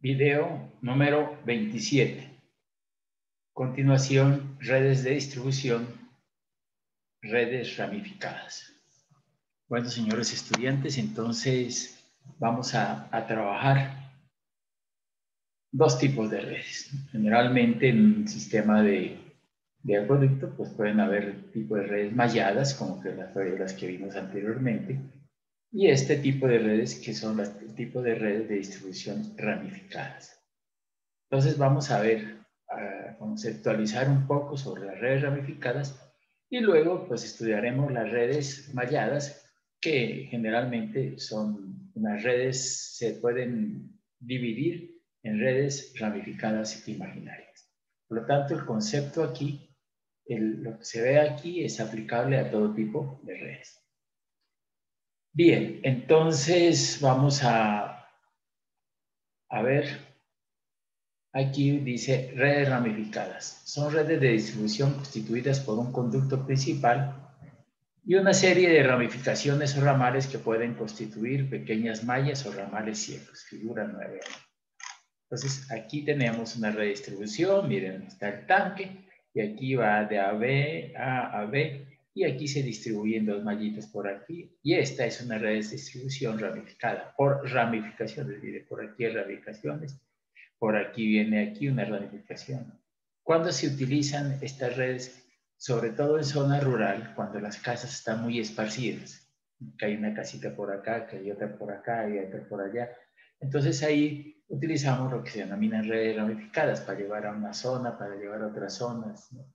Video número 27. Continuación, redes de distribución, redes ramificadas. Bueno, señores estudiantes, entonces vamos a trabajar dos tipos de redes. Generalmente en un sistema de acueducto, pues pueden haber tipo de redes malladas, como que las que vimos anteriormente, y este tipo de redes que son el tipo de redes de distribución ramificadas. Entonces vamos a ver, a conceptualizar un poco sobre las redes ramificadas y luego pues estudiaremos las redes malladas, que generalmente son unas redes, se pueden dividir en redes ramificadas imaginarias. Por lo tanto, el concepto aquí, lo que se ve aquí es aplicable a todo tipo de redes. Bien, entonces vamos a ver. Aquí dice redes ramificadas. Son redes de distribución constituidas por un conducto principal y una serie de ramificaciones o ramales que pueden constituir pequeñas mallas o ramales ciegos. Figura 9. Entonces, aquí tenemos una red de distribución. Miren, está el tanque y aquí va de A a B y aquí se distribuyen dos mallitas por aquí. Y esta es una red de distribución ramificada por ramificaciones. Miren, por aquí hay ramificaciones. Por aquí viene aquí una ramificación. ¿Cuándo se utilizan estas redes? Sobre todo en zona rural, cuando las casas están muy esparcidas. Que hay una casita por acá, que hay otra por acá, y otra por allá. Entonces ahí utilizamos lo que se denominan redes ramificadas para llevar a una zona, para llevar a otras zonas, ¿no?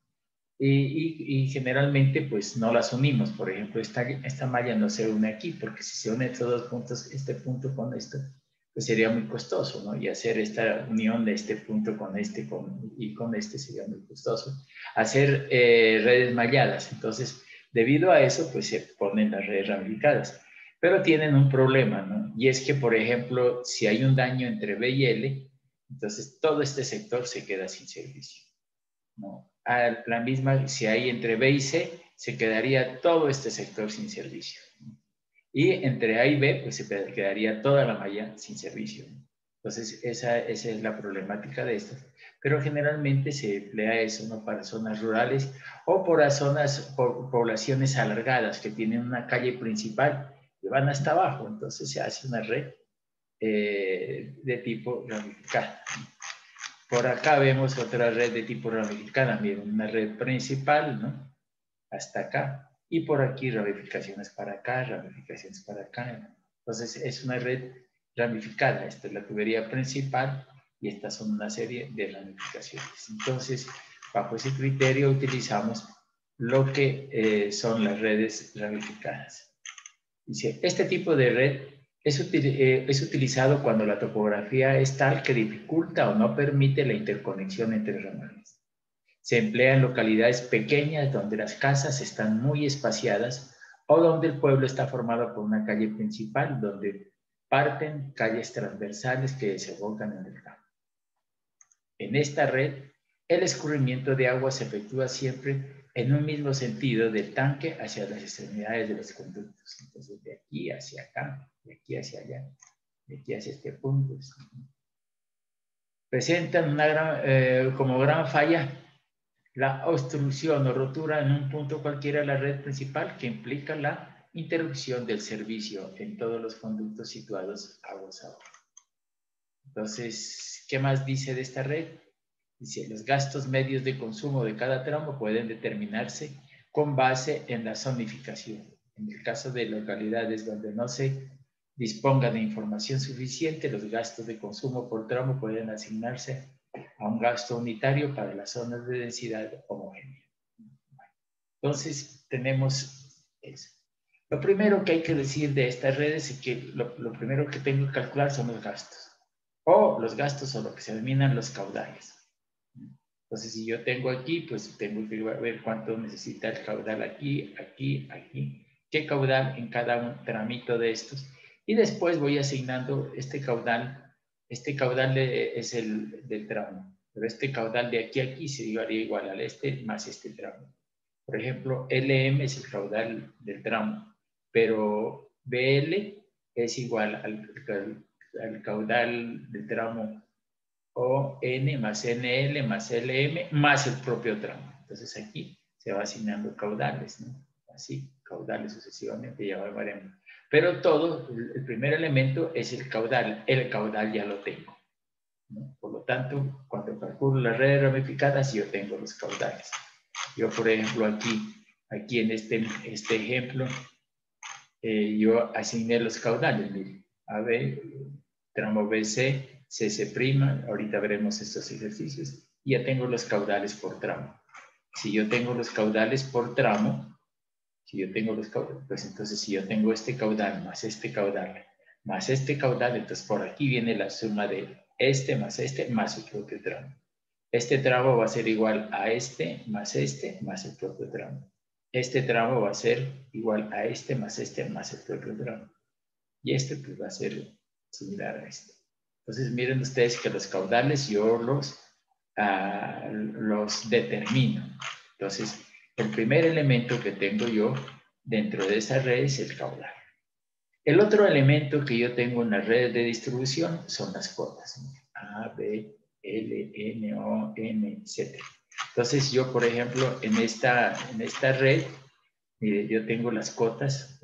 Y generalmente pues no las unimos. Por ejemplo, esta malla no se une aquí, porque si se une estos dos puntos, este punto con esto, pues sería muy costoso, ¿no? Y hacer esta unión de este punto con este y con este sería muy costoso. Hacer redes malladas. Entonces, debido a eso, pues se ponen las redes ramificadas. Pero tienen un problema, ¿no? Y es que, por ejemplo, si hay un daño entre B y L, entonces todo este sector se queda sin servicio, ¿no? A la misma, si hay entre B y C, se quedaría todo este sector sin servicio. Y entre A y B, pues se quedaría toda la malla sin servicio. Entonces, esa es la problemática de esto. Pero generalmente se emplea eso, ¿no? Para zonas rurales o por poblaciones alargadas que tienen una calle principal y van hasta abajo. Entonces se hace una red de tipo ramificada. Por acá vemos otra red de tipo ramificada, miren, una red principal, ¿no? Hasta acá. Y por aquí ramificaciones para acá, ramificaciones para acá. Entonces es una red ramificada. Esta es la tubería principal y estas son una serie de ramificaciones. Entonces, bajo ese criterio utilizamos lo que son las redes ramificadas. Dice, este tipo de red es utilizado cuando la topografía es tal que dificulta o no permite la interconexión entre ramales. Se emplea en localidades pequeñas donde las casas están muy espaciadas o donde el pueblo está formado por una calle principal donde parten calles transversales que desembocan en el campo. En esta red, el escurrimiento de agua se efectúa siempre en un mismo sentido del tanque hacia las extremidades de los conductos. Entonces, de aquí hacia acá, de aquí hacia allá, de aquí hacia este punto. Presentan como gran falla la obstrucción o rotura en un punto cualquiera de la red principal, que implica la interrupción del servicio en todos los conductos situados aguas abajo. Entonces, ¿qué más dice de esta red? Dice, los gastos medios de consumo de cada tramo pueden determinarse con base en la zonificación. En el caso de localidades donde no se disponga de información suficiente, los gastos de consumo por tramo pueden asignarse a un gasto unitario para las zonas de densidad homogénea. Entonces, tenemos eso. Lo primero que hay que decir de estas redes es que lo primero que tengo que calcular son los gastos. O los gastos o lo que se denominan los caudales. Entonces, si yo tengo aquí, pues tengo que ver cuánto necesita el caudal aquí, aquí, aquí. ¿Qué caudal en cada un tramito de estos? Y después voy asignando este caudal. Este caudal es el del tramo. Pero este caudal de aquí a aquí se llevaría igual al este más este tramo. Por ejemplo, LM es el caudal del tramo, pero BL es igual al caudal del tramo O N más NL más LM más el propio tramo. Entonces aquí se va asignando caudales, ¿no? Así, caudales sucesivamente, ya veremos. Pero todo, el primer elemento es el caudal ya lo tengo, ¿no? Por lo tanto, cuando calculo las redes ramificadas, yo tengo los caudales. Yo, por ejemplo, aquí en este ejemplo, yo asigné los caudales, miren, AB, tramo BC, CC', ahorita veremos estos ejercicios, y ya tengo los caudales por tramo. Si yo tengo los caudales por tramo, pues entonces si yo tengo este caudal, entonces por aquí viene la suma de este, más su propio tramo. Este tramo va a ser igual a este, más el propio tramo. Este tramo va a ser igual a este, más el propio tramo. Y este pues va a ser similar a este. Entonces miren ustedes que los caudales yo los determino. Entonces, el primer elemento que tengo yo dentro de esa red es el caudal. El otro elemento que yo tengo en las redes de distribución son las cotas. A, B, L, N, O, N, etc. Entonces yo, por ejemplo, en esta red, mire, yo tengo las cotas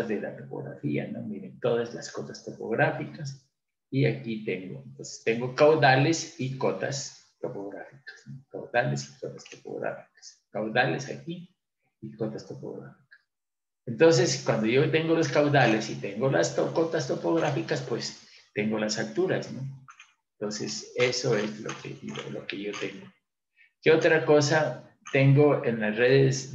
de la topografía, ¿no? Miren, todas las cotas topográficas. Y aquí entonces tengo caudales y cotas topográficas, ¿no? Caudales y cotas topográficas. Caudales aquí y cotas topográficas. Entonces, cuando yo tengo los caudales y tengo las cotas topográficas, pues tengo las alturas, ¿no? Entonces, eso es lo que yo tengo. ¿Qué otra cosa tengo en las redes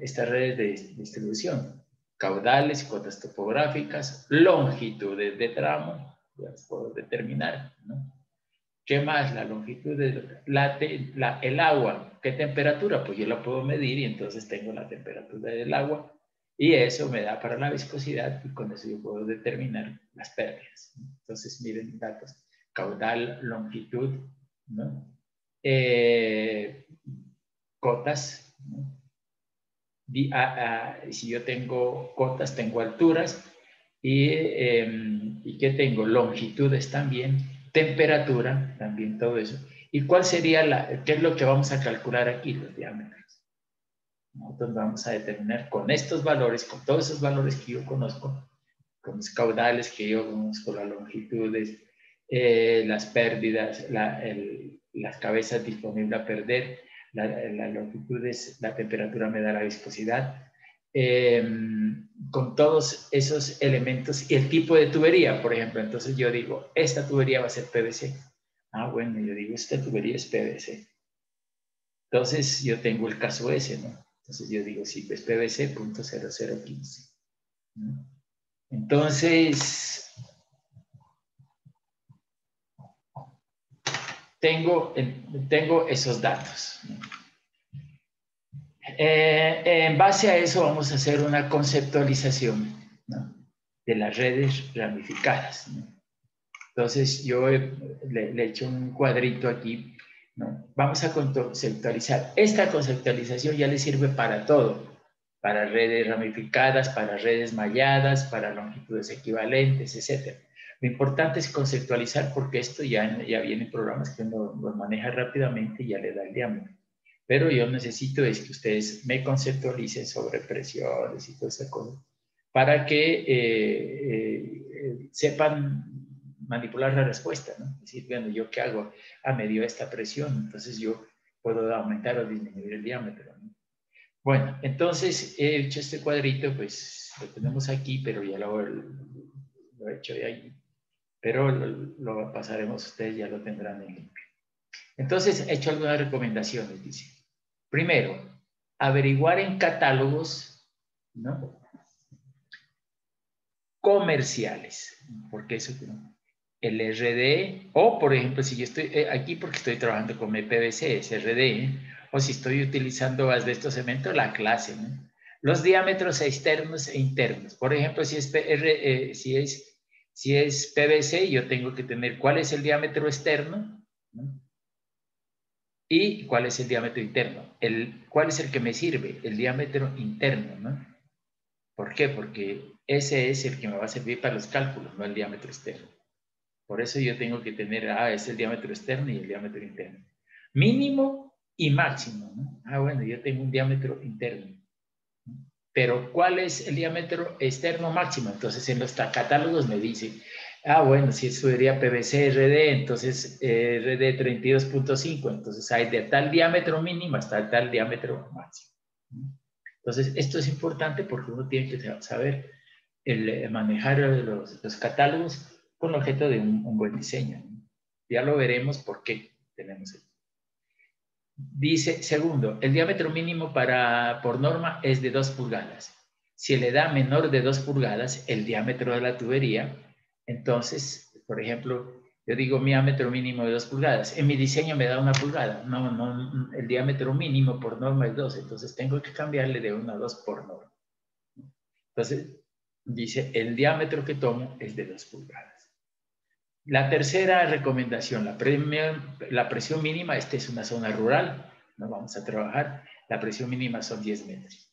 estas redes de distribución? Caudales, cotas topográficas, longitudes de tramo, ya las puedo determinar, ¿no? ¿Qué más? La longitud el agua. ¿Qué temperatura? Pues yo la puedo medir y entonces tengo la temperatura del agua y eso me da para la viscosidad y con eso yo puedo determinar las pérdidas. Entonces, miren datos. Caudal, longitud, ¿no? Cotas, ¿no? Si yo tengo cotas, tengo alturas y ¿qué tengo? Longitudes también, temperatura, también todo eso. ¿Y cuál sería qué es lo que vamos a calcular aquí? Los diámetros. Nosotros vamos a determinar con estos valores, con todos esos valores que yo conozco, con los caudales que yo conozco, las longitudes, las pérdidas, las cabezas disponibles a perder, la longitud es la temperatura me da la viscosidad, con todos esos elementos y el tipo de tubería, por ejemplo, entonces yo digo, esta tubería va a ser PVC. Ah, bueno, yo digo, esta tubería es PVC. Entonces yo tengo el caso ese, ¿no? Entonces yo digo, sí, pues PVC .0015. ¿no? Entonces, tengo esos datos. En base a eso vamos a hacer una conceptualización, ¿no? De las redes ramificadas, ¿no? Entonces yo le he hecho un cuadrito aquí, ¿no? Vamos a conceptualizar. Esta conceptualización ya le sirve para todo, para redes ramificadas, para redes malladas, para longitudes equivalentes, etc. Lo importante es conceptualizar porque esto ya viene programas que uno los maneja rápidamente y ya le da el diámetro. Pero yo necesito es que ustedes me conceptualicen sobre presiones y toda esa cosa para que sepan manipular la respuesta, ¿no? Es decir, bueno, ¿yo qué hago? Me dio esta presión, entonces yo puedo aumentar o disminuir el diámetro, ¿no? Bueno, entonces he hecho este cuadrito, pues lo tenemos aquí, pero ya lo he hecho de ahí. Pero lo pasaremos, ustedes ya lo tendrán en limpio. Entonces he hecho algunas recomendaciones, dice. Primero, averiguar en catálogos, ¿no? Comerciales, porque eso, ¿no? El RD, o por ejemplo, si yo estoy aquí porque estoy trabajando con PVC, es RD, o si estoy utilizando asbesto cemento, la clase, ¿no? Los diámetros externos e internos. Por ejemplo, si es PVC, yo tengo que tener cuál es el diámetro externo, ¿no? Y cuál es el diámetro interno. ¿Cuál es el que me sirve? El diámetro interno, ¿no? ¿Por qué? Porque ese es el que me va a servir para los cálculos, no el diámetro externo. Por eso yo tengo que tener, es el diámetro externo y el diámetro interno. Mínimo y máximo, ¿no? Bueno, yo tengo un diámetro interno. Pero ¿cuál es el diámetro externo máximo? Entonces en los catálogos me dice, bueno, si eso sería PVC RD, entonces RD 32.5, entonces hay de tal diámetro mínimo hasta tal diámetro máximo. Entonces esto es importante porque uno tiene que saber manejar los catálogos con el objeto de un buen diseño. Ya lo veremos por qué tenemos esto. Dice, segundo, el diámetro mínimo por norma es de 2 pulgadas. Si le da menor de 2 pulgadas el diámetro de la tubería, entonces, por ejemplo, yo digo mi diámetro mínimo de 2 pulgadas. En mi diseño me da 1 pulgada. No, el diámetro mínimo por norma es 2, entonces tengo que cambiarle de 1 a 2 por norma. Entonces, dice, el diámetro que tomo es de 2 pulgadas. La tercera recomendación, la presión mínima, esta es una zona rural, no vamos a trabajar, la presión mínima son 10 metros.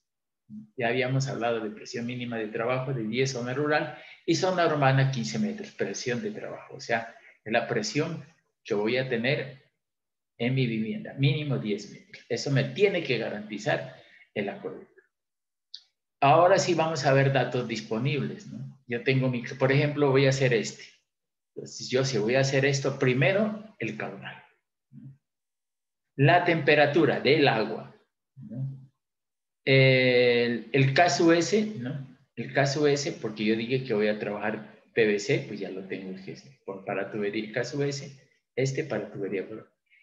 Ya habíamos hablado de presión mínima de trabajo de 10 zona rural y zona urbana 15 metros, presión de trabajo, o sea, la presión que voy a tener en mi vivienda, mínimo 10 metros. Eso me tiene que garantizar el acueducto. Ahora sí vamos a ver datos disponibles, ¿no? Yo tengo por ejemplo, voy a hacer este. Entonces, yo si voy a hacer esto, primero el caudal. La temperatura del agua. ¿No? El caso S, ¿no? El caso S, porque yo dije que voy a trabajar PVC, pues ya lo tengo para tubería. El caso S, para tubería.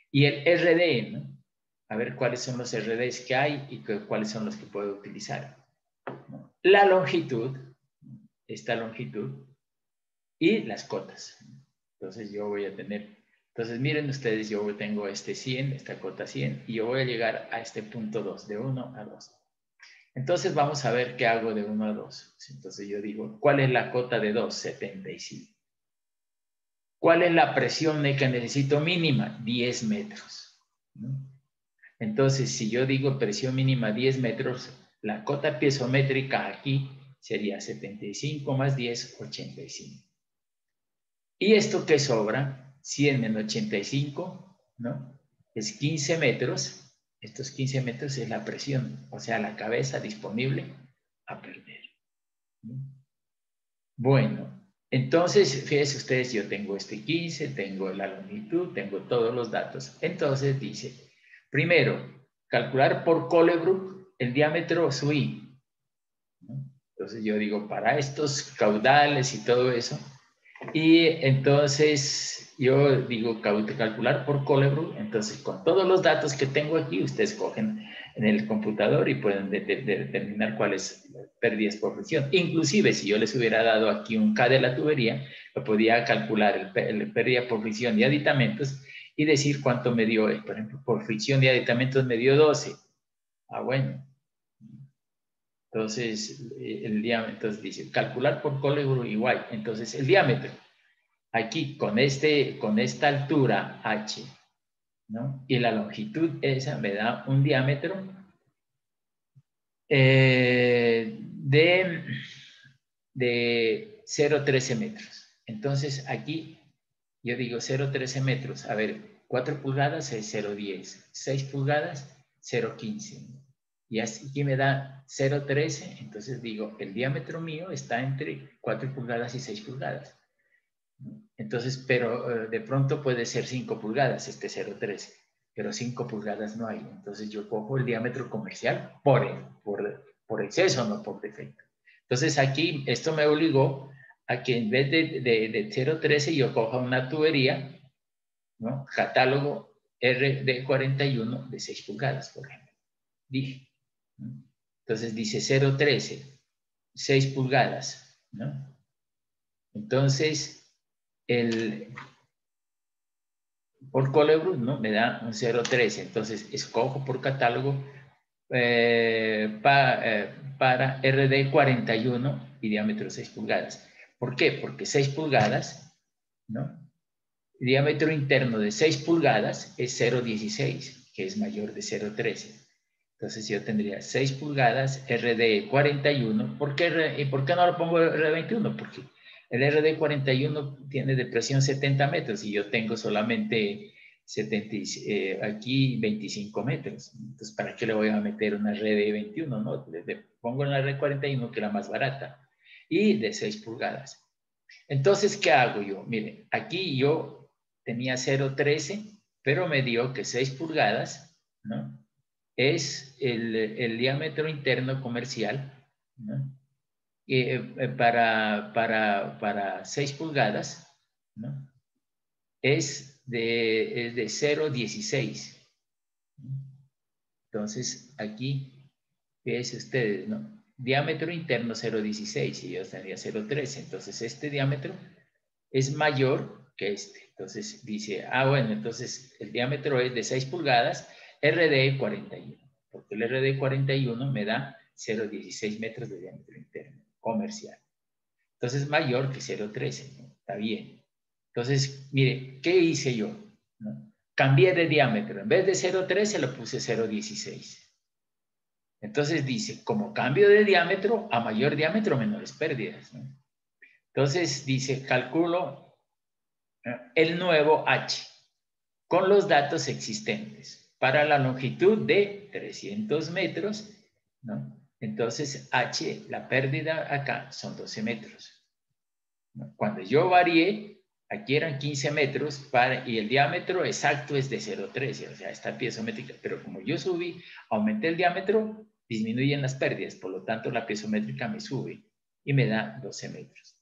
Y el RD, ¿no? A ver cuáles son los RDs que hay y cuáles son los que puedo utilizar. ¿No? La longitud, esta longitud, y las cotas. Entonces yo voy a tener, entonces miren ustedes, yo tengo este 100, esta cota 100, y yo voy a llegar a este punto 2, de 1 a 2. Entonces vamos a ver qué hago de 1 a 2. Entonces yo digo, ¿cuál es la cota de 2? 75. ¿Cuál es la presión que necesito mínima? 10 metros. ¿No? Entonces, si yo digo presión mínima 10 metros, la cota piezométrica aquí sería 75 más 10, 85. ¿Y esto qué sobra? 100 menos 85, ¿no? Es 15 metros. Estos 15 metros es la presión, o sea, la cabeza disponible a perder. Bueno, entonces, fíjense ustedes, yo tengo este 15, tengo la longitud, tengo todos los datos. Entonces dice, primero, calcular por Colebrook el diámetro SUI. ¿No? Entonces yo digo, para estos caudales y todo eso, y entonces yo digo calcular por Colebrook, entonces con todos los datos que tengo aquí, ustedes cogen en el computador y pueden determinar cuáles pérdidas por fricción. Inclusive si yo les hubiera dado aquí un K de la tubería, lo podía calcular el pérdida por fricción y aditamentos y decir cuánto me dio, por ejemplo, por fricción y aditamentos me dio 12. Bueno. Entonces, el diámetro, entonces dice, calcular por Colebrook igual. Entonces, el diámetro aquí con esta altura h, ¿no? Y la longitud esa me da un diámetro de 0,13 metros. Entonces aquí yo digo 0,13 metros. A ver, 4 pulgadas es 0,10, 6 pulgadas 0,15. Y aquí me da 0,13, entonces digo, el diámetro mío está entre 4 pulgadas y 6 pulgadas. Entonces, pero de pronto puede ser 5 pulgadas, este 0,13, pero 5 pulgadas no hay. Entonces yo cojo el diámetro comercial por exceso, no por defecto. Entonces aquí esto me obligó a que en vez de 0,13 yo coja una tubería, ¿no? Catálogo RD41 de 6 pulgadas, por ejemplo. Dije. ¿No? Entonces dice 0,13, 6 pulgadas, ¿no? Entonces, por Colebrook, ¿no? Me da un 0,13. Entonces, escojo por catálogo para RD41 y diámetro 6 pulgadas. ¿Por qué? Porque 6 pulgadas, ¿no? El diámetro interno de 6 pulgadas es 0,16, que es mayor de 0,13. Entonces, yo tendría 6 pulgadas RD41. ¿Por qué no lo pongo RD21? Porque El RD41 tiene de presión 70 metros y yo tengo solamente 70, aquí 25 metros. Entonces, ¿para qué le voy a meter una RD21? No, le pongo una RD41 que es la más barata y de 6 pulgadas. Entonces, ¿qué hago yo? Miren, aquí yo tenía 0,13, pero me dio que 6 pulgadas, ¿no? Es el diámetro interno comercial, ¿no? Para 6 pulgadas, ¿no? Es de 0,16. Entonces, aquí, fíjense ustedes, ¿no? Diámetro interno 0,16 y yo tenía 0,13. Entonces, este diámetro es mayor que este. Entonces, dice, bueno, entonces el diámetro es de 6 pulgadas, RD 41, porque el RD 41 me da 0,16 metros de diámetro interno comercial. Entonces, mayor que 0,13, ¿no? Está bien. Entonces, mire, ¿qué hice yo? ¿No? Cambié de diámetro. En vez de 0,13 lo puse 0,16. Entonces dice, como cambio de diámetro, a mayor diámetro, menores pérdidas, ¿no? Entonces dice, calculo el nuevo H con los datos existentes para la longitud de 300 metros, ¿no? Entonces H, la pérdida acá son 12 metros. Cuando yo varié, aquí eran 15 metros y el diámetro exacto es de 0,13, o sea, está piezométrica, pero como yo subí, aumenté el diámetro, disminuyen las pérdidas, por lo tanto la piezométrica me sube y me da 12 metros.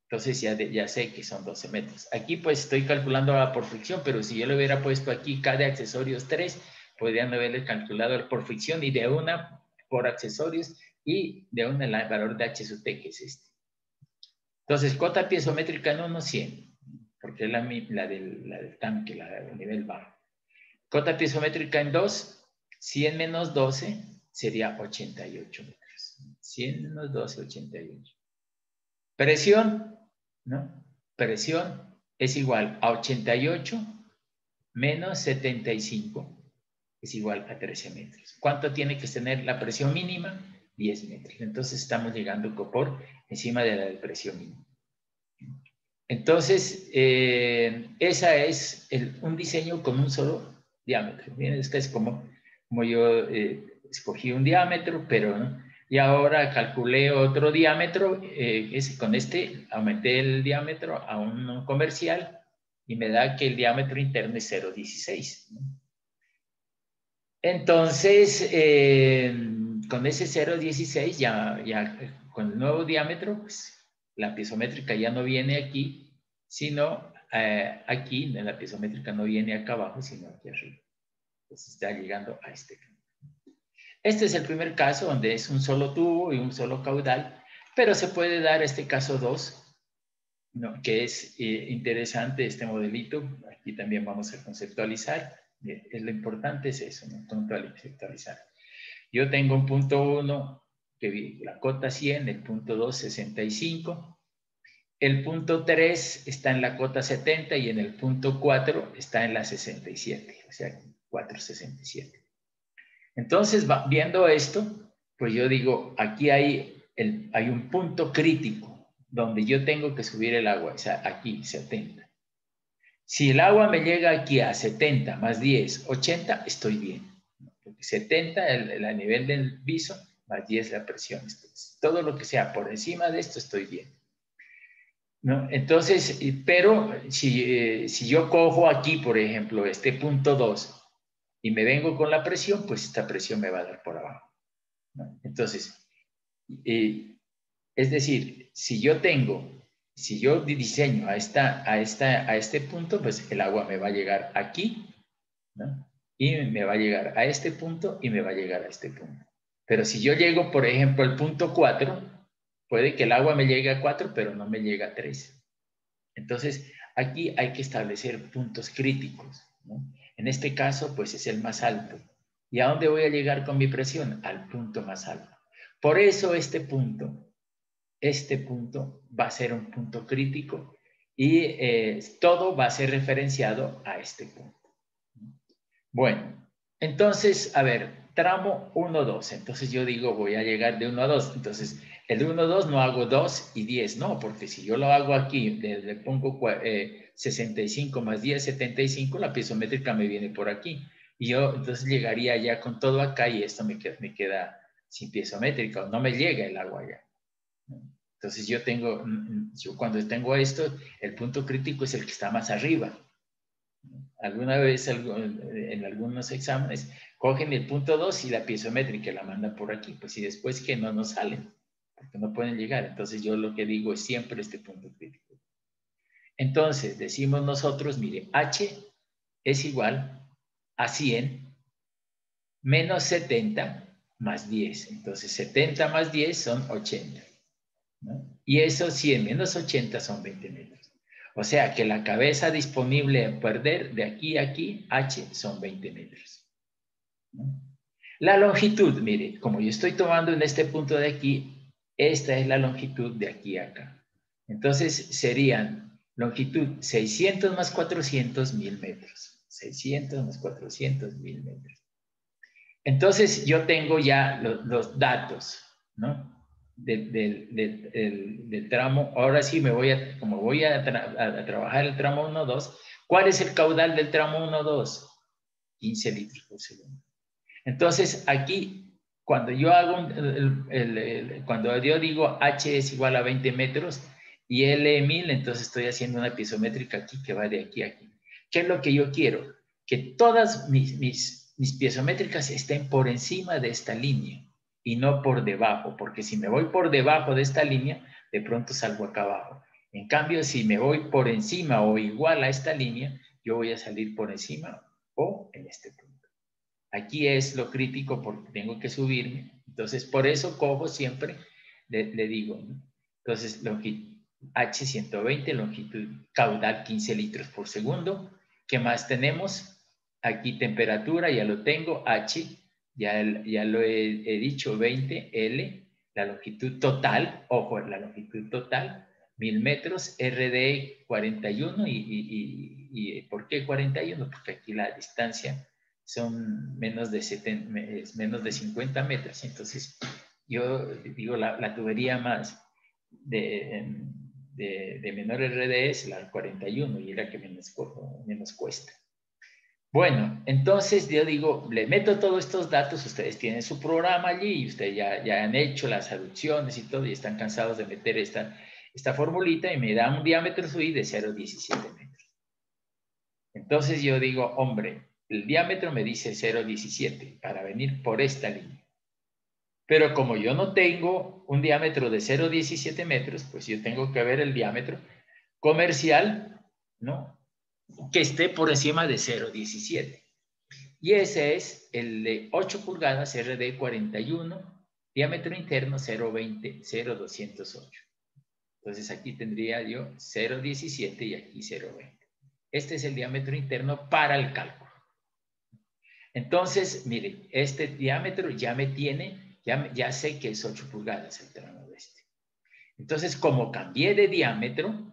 Entonces ya sé que son 12 metros. Aquí pues estoy calculando por fricción, pero si yo le hubiera puesto aquí K de accesorios 3, podrían haberle calculado por fricción y de una por accesorios y de una el valor de H sub T, que es este. Entonces, cota piezométrica en 1, 100, porque es la del tanque, la del nivel bajo. Cota piezométrica en 2, 100 menos 12 sería 88 metros. 100 menos 12, 88. Presión, ¿no? Presión es igual a 88 menos 75, es igual a 13 metros. ¿Cuánto tiene que tener la presión mínima? 10 metros. Entonces estamos llegando por encima de la presión mínima. Entonces, esa es un diseño con un solo diámetro. Miren, es que es como yo escogí un diámetro, pero ¿no? Y ahora calculé otro diámetro, con este aumenté el diámetro a un comercial y me da que el diámetro interno es 0,16, ¿no? Entonces, con ese 0,16 ya con el nuevo diámetro, pues la piezométrica ya no viene aquí, sino aquí, la piezométrica no viene acá abajo, sino aquí arriba. Entonces está llegando a este punto. Este es el primer caso donde es un solo tubo y un solo caudal, pero se puede dar este caso 2, ¿no? Que es interesante este modelito. Aquí también vamos a conceptualizar. Lo importante es eso, ¿no? Conceptualizar. Yo tengo un punto 1 que la cota 100, el punto 2 65, el punto 3 está en la cota 70 y en el punto 4 está en la 67, o sea, 467. Entonces, viendo esto, pues yo digo, aquí hay un punto crítico donde yo tengo que subir el agua, o sea, aquí, 70. Si el agua me llega aquí a 70 más 10, 80, estoy bien. Porque 70 el nivel del viso, más 10 la presión. Entonces, todo lo que sea por encima de esto, estoy bien, ¿no? Entonces, pero si yo cojo aquí, por ejemplo, este punto 2 y me vengo con la presión, pues esta presión me va a dar por abajo, ¿no? Entonces, es decir, si yo diseño a este punto, pues el agua me va a llegar aquí, ¿no? Y me va a llegar a este punto y me va a llegar a este punto. Pero si yo llego, por ejemplo, al punto 4, puede que el agua me llegue a 4, pero no me llegue a 3. Entonces, aquí hay que establecer puntos críticos, ¿no? En este caso, pues es el más alto. ¿Y a dónde voy a llegar con mi presión? Al punto más alto. Por eso este punto va a ser un punto crítico y todo va a ser referenciado a este punto. Bueno, entonces, a ver, tramo 1, 2. Entonces yo digo, voy a llegar de 1 a 2. Entonces, El 1, 2 no hago 2 y 10, no, porque si yo lo hago aquí, le pongo 65 más 10, 75, la piezométrica me viene por aquí. Y yo entonces llegaría ya con todo acá y esto me queda sin piezométrica, no me llega el agua allá. Entonces yo cuando tengo esto, el punto crítico es el que está más arriba. Alguna vez en algunos exámenes cogen el punto 2 y la piezométrica la mandan por aquí, pues y después que no nos salen, porque no pueden llegar. Entonces yo lo que digo es siempre este punto crítico. Entonces decimos nosotros, mire, H es igual a 100 menos 70 más 10. Entonces 70 más 10 son 80, ¿no? Y esos 100 menos 80 son 20 metros. O sea que la cabeza disponible a perder de aquí a aquí, H, son 20 metros. ¿No? La longitud, mire, como yo estoy tomando en este punto de aquí, esta es la longitud de aquí a acá. Entonces serían longitud 600 más 400, 1000 metros. 600 más 400, 1000 metros. Entonces yo tengo ya los datos, ¿no? Del tramo. Ahora sí como voy a trabajar el tramo 1, 2, ¿cuál es el caudal del tramo 1, 2? 15 litros por segundo. Entonces aquí, cuando yo hago, cuando yo digo H es igual a 20 metros y L 1000, entonces estoy haciendo una piezométrica aquí que va de aquí a aquí. ¿Qué es lo que yo quiero? Que todas mis piezométricas estén por encima de esta línea y no por debajo, porque si me voy por debajo de esta línea, de pronto salgo acá abajo. En cambio, si me voy por encima o igual a esta línea, yo voy a salir por encima o en este punto. Aquí es lo crítico porque tengo que subirme. Entonces, por eso cojo siempre, le digo, ¿no? Entonces, H 120, longitud caudal 15 litros por segundo. ¿Qué más tenemos? Aquí temperatura, ya lo tengo, H, ya lo he dicho, 20, L, la longitud total, ojo, la longitud total, 1000 metros, RD 41, y ¿por qué 41? Porque aquí la distancia son menos de 50 metros, entonces yo digo, la tubería más de menor RD es la 41 y es la que menos cuesta. Bueno, entonces yo digo, le meto todos estos datos, ustedes tienen su programa allí y ustedes ya han hecho las aducciones y todo y están cansados de meter esta formulita y me da un diámetro SUI de 0,17 metros. Entonces yo digo, hombre, el diámetro me dice 0,17 para venir por esta línea. Pero como yo no tengo un diámetro de 0,17 metros, pues yo tengo que ver el diámetro comercial, ¿no? Que esté por encima de 0,17. Y ese es el de 8 pulgadas RD 41, diámetro interno 0,20, 0,208. Entonces aquí tendría yo 0,17 y aquí 0,20. Este es el diámetro interno para el cálculo. Entonces, miren, este diámetro ya me tiene, ya sé que es 8 pulgadas el tramo de este. Entonces, como cambié de diámetro,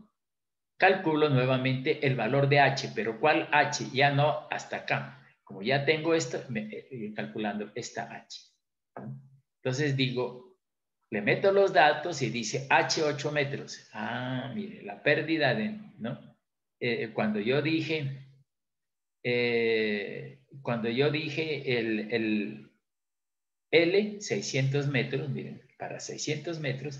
calculo nuevamente el valor de H, pero ¿cuál H? Ya no hasta acá. Como ya tengo esto, calculando esta H. Entonces digo, le meto los datos y dice H 8 metros. Ah, mire, la pérdida ¿no? Cuando yo dije el L, 600 metros, miren, para 600 metros,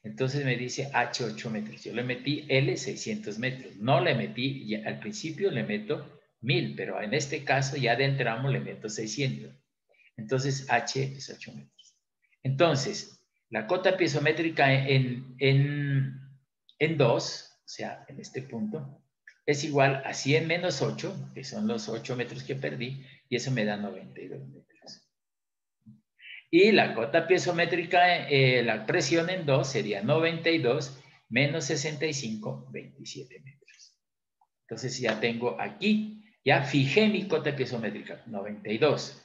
entonces me dice H 8 metros. Yo le metí L 600 metros. No le metí, al principio le meto 1000, pero en este caso ya del tramo le meto 600. Entonces H es 8 metros. Entonces, la cota piezométrica en 2, o sea, en este punto, es igual a 100 menos 8, que son los 8 metros que perdí, y eso me da 92 metros. Y la cota piezométrica, la presión en 2 sería 92 menos 65, 27 metros. Entonces ya tengo aquí, ya fijé mi cota piezométrica, 92.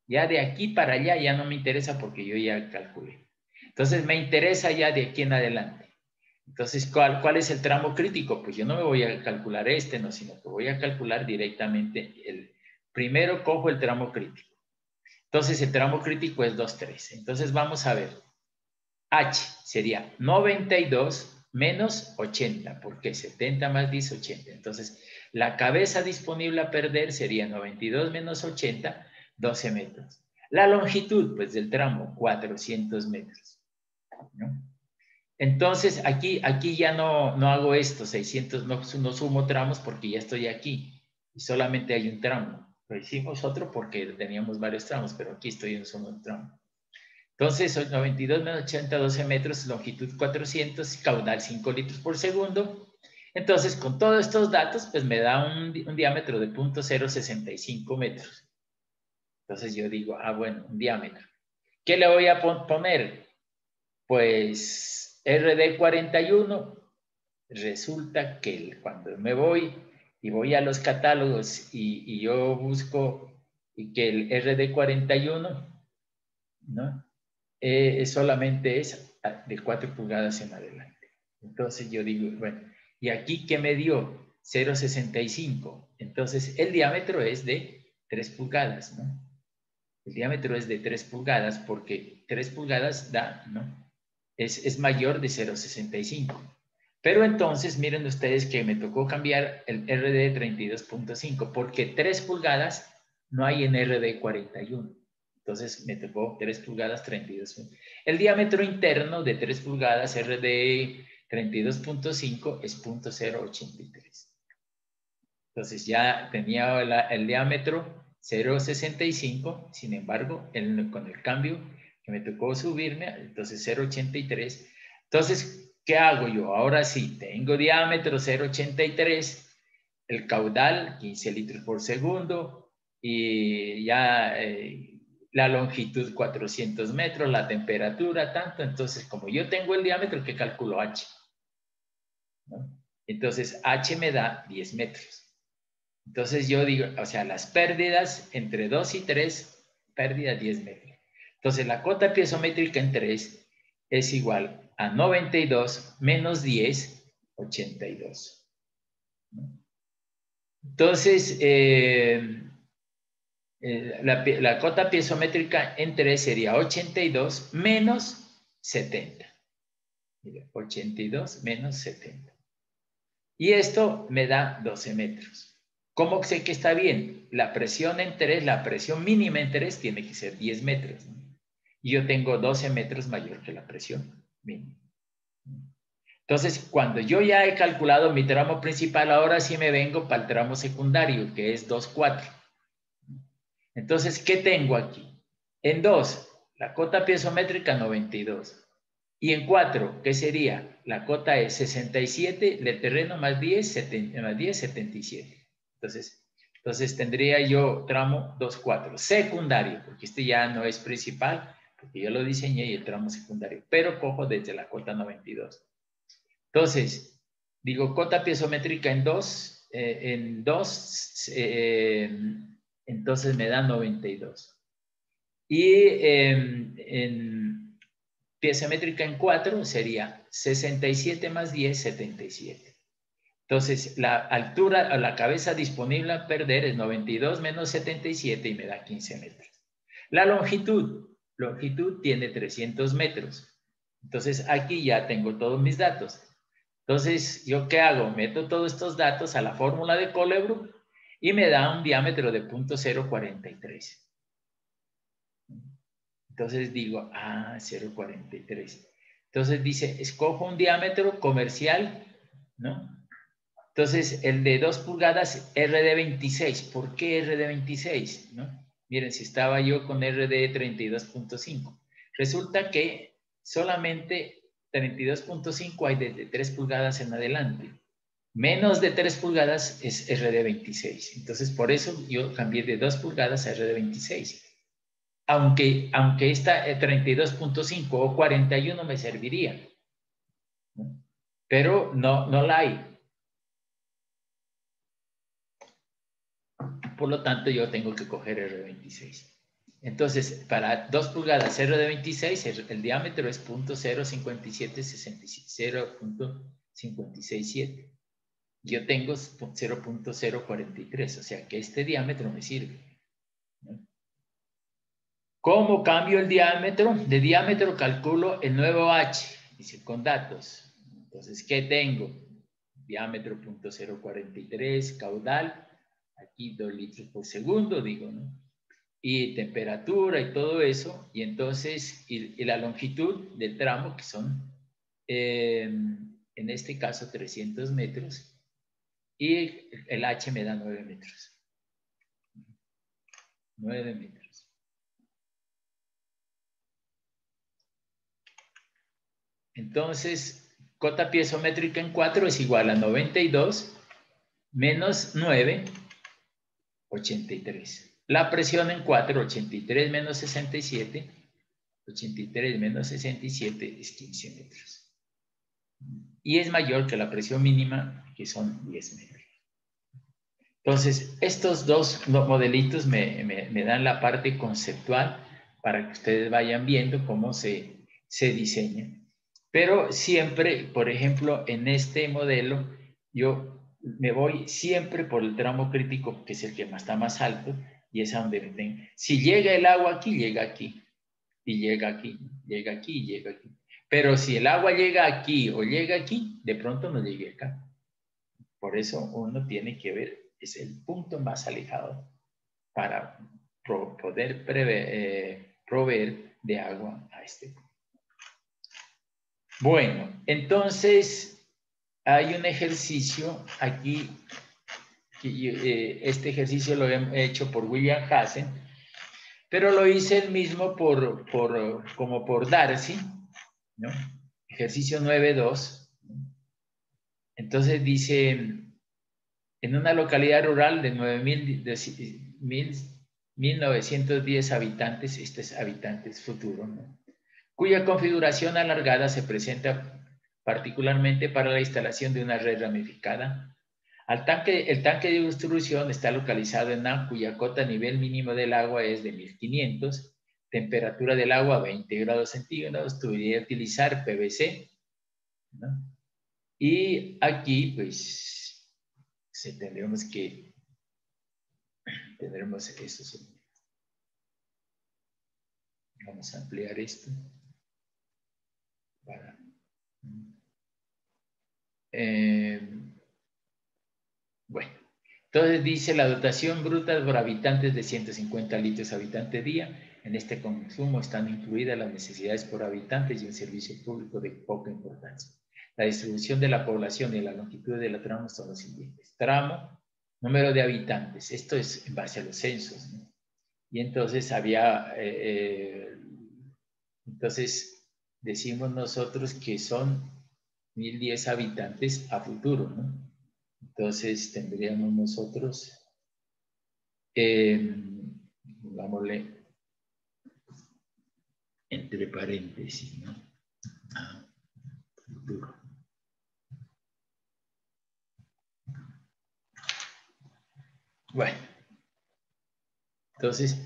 Ya de aquí para allá ya no me interesa porque yo ya calculé. Entonces me interesa ya de aquí en adelante. Entonces, ¿cuál es el tramo crítico? Pues yo no me voy a calcular no, sino que voy a calcular directamente primero cojo el tramo crítico. Entonces el tramo crítico es 2,3. Entonces vamos a ver. H sería 92 menos 80, porque 70 más 10, 80. Entonces, la cabeza disponible a perder sería 92 menos 80, 12 metros. La longitud, pues, del tramo, 400 metros, ¿no? Entonces, aquí ya no hago esto, 600, no sumo tramos porque ya estoy aquí y solamente hay un tramo. Lo hicimos otro porque teníamos varios tramos, pero aquí estoy en un solo tramo. Entonces, 92 menos 80, 12 metros, longitud 400, caudal 5 litros por segundo. Entonces, con todos estos datos, pues me da un diámetro de 0.065 metros. Entonces yo digo, bueno, un diámetro. ¿Qué le voy a poner? Pues RD41. Resulta que cuando me voy y voy a los catálogos y yo busco y que el RD41, ¿no? Solamente es de 4 pulgadas en adelante. Entonces yo digo, bueno, ¿y aquí qué me dio? 0.65. Entonces el diámetro es de 3 pulgadas, ¿no? El diámetro es de 3 pulgadas porque 3 pulgadas da, ¿no? Es mayor de 0.65. Pero entonces miren ustedes que me tocó cambiar el RD 32.5 porque 3 pulgadas no hay en RD 41. Entonces me tocó 3 pulgadas 32. El diámetro interno de 3 pulgadas RD 32.5 es 0.083. Entonces ya tenía el diámetro 0.65, sin embargo, con el cambio que me tocó subirme, entonces 0.83. Entonces, ¿qué hago yo? Ahora sí, tengo diámetro 0.83, el caudal 15 litros por segundo y ya la longitud 400 metros, la temperatura tanto. Entonces, como yo tengo el diámetro, ¿qué calculo H? ¿No? Entonces, H me da 10 metros. Entonces yo digo, o sea, las pérdidas entre 2 y 3, pérdida 10 metros. Entonces la cota piezométrica en 3 es igual a 92 menos 10, 82. Entonces, la cota piezométrica en 3 sería 82 menos 70. 82 menos 70. Y esto me da 12 metros. ¿Cómo sé que está bien? La presión en 3, la presión mínima en 3 tiene que ser 10 metros, ¿no? Y yo tengo 12 metros mayor que la presión mínima. Entonces, cuando yo ya he calculado mi tramo principal, ahora sí me vengo para el tramo secundario, que es 2,4. Entonces, ¿qué tengo aquí? En 2, la cota piezométrica 92. Y en 4, ¿qué sería? La cota es 67 de terreno más 10, 77. Entonces tendría yo tramo 2,4, secundario, porque este ya no es principal, porque yo lo diseñé y el tramo secundario, pero cojo desde la cota 92. Entonces, digo, cota piezométrica en 2, entonces me da 92. Y en piezométrica en 4 sería 67 más 10, 77. Entonces, la altura o la cabeza disponible a perder es 92 menos 77 y me da 15 metros. La longitud tiene 300 metros. Entonces, aquí ya tengo todos mis datos. Entonces, ¿yo qué hago? Meto todos estos datos a la fórmula de Colebrook y me da un diámetro de 0.043. Entonces digo, 0.43. Entonces dice, escojo un diámetro comercial, ¿no? Entonces, el de 2 pulgadas, RD26. ¿Por qué RD26? ¿No? Miren, si estaba yo con RD 32.5. Resulta que solamente 32.5 hay desde 3 pulgadas en adelante. Menos de 3 pulgadas es RD26. Entonces, por eso yo cambié de 2 pulgadas a RD26. Aunque esta 32.5 o 41 me serviría, ¿no? Pero no la hay. Por lo tanto, yo tengo que coger R26. Entonces, para 2 pulgadas R26, el diámetro es 0.567. Yo tengo 0.043, o sea que este diámetro me sirve, ¿no? ¿Cómo cambio el diámetro? De diámetro calculo el nuevo H, dice con datos. Entonces, ¿qué tengo? Diámetro 0.043, caudal, aquí 2 litros por segundo, digo, ¿no? Y temperatura y todo eso, y entonces, y la longitud del tramo, que son, en este caso, 300 metros, y el H me da 9 metros. 9 metros. Entonces, cota piezométrica en 4 es igual a 92 menos 9, 83. La presión en 4, 83 menos 67, 83 menos 67 es 15 metros. Y es mayor que la presión mínima, que son 10 metros. Entonces, estos dos modelitos me dan la parte conceptual para que ustedes vayan viendo cómo se diseña. Pero siempre, por ejemplo, en este modelo, yo me voy siempre por el tramo crítico, que es el que está más alto, y es a donde me tengo. Si llega el agua aquí, llega aquí, y llega aquí, llega aquí, y llega aquí. Pero si el agua llega aquí o llega aquí, de pronto no llegue acá. Por eso uno tiene que ver, es el punto más alejado para poder proveer de agua a este punto. Bueno, entonces hay un ejercicio aquí, este ejercicio lo he hecho por William Hazen, pero lo hice el mismo como por Darcy, ¿no? Ejercicio 9.2. Entonces dice, en una localidad rural de 1910 habitantes, este es habitantes futuro, ¿no? Cuya configuración alargada se presenta particularmente para la instalación de una red ramificada. El tanque de distribución está localizado en A, cuya cota a nivel mínimo del agua es de 1500, temperatura del agua 20 grados centígrados, tubería de utilizar PVC, ¿no? Y aquí, pues, tendremos eso. Vamos a ampliar esto para... bueno, entonces dice la dotación bruta por habitantes de 150 litros habitante día. En este consumo están incluidas las necesidades por habitantes y un servicio público de poca importancia. La distribución de la población y la longitud de la tramo son los siguientes. Tramo, número de habitantes. Esto es en base a los censos, ¿no? Y entonces entonces decimos nosotros que son 1010 habitantes a futuro, ¿no? Entonces tendríamos nosotros, digámosle, entre paréntesis, ¿no? A futuro. Bueno, entonces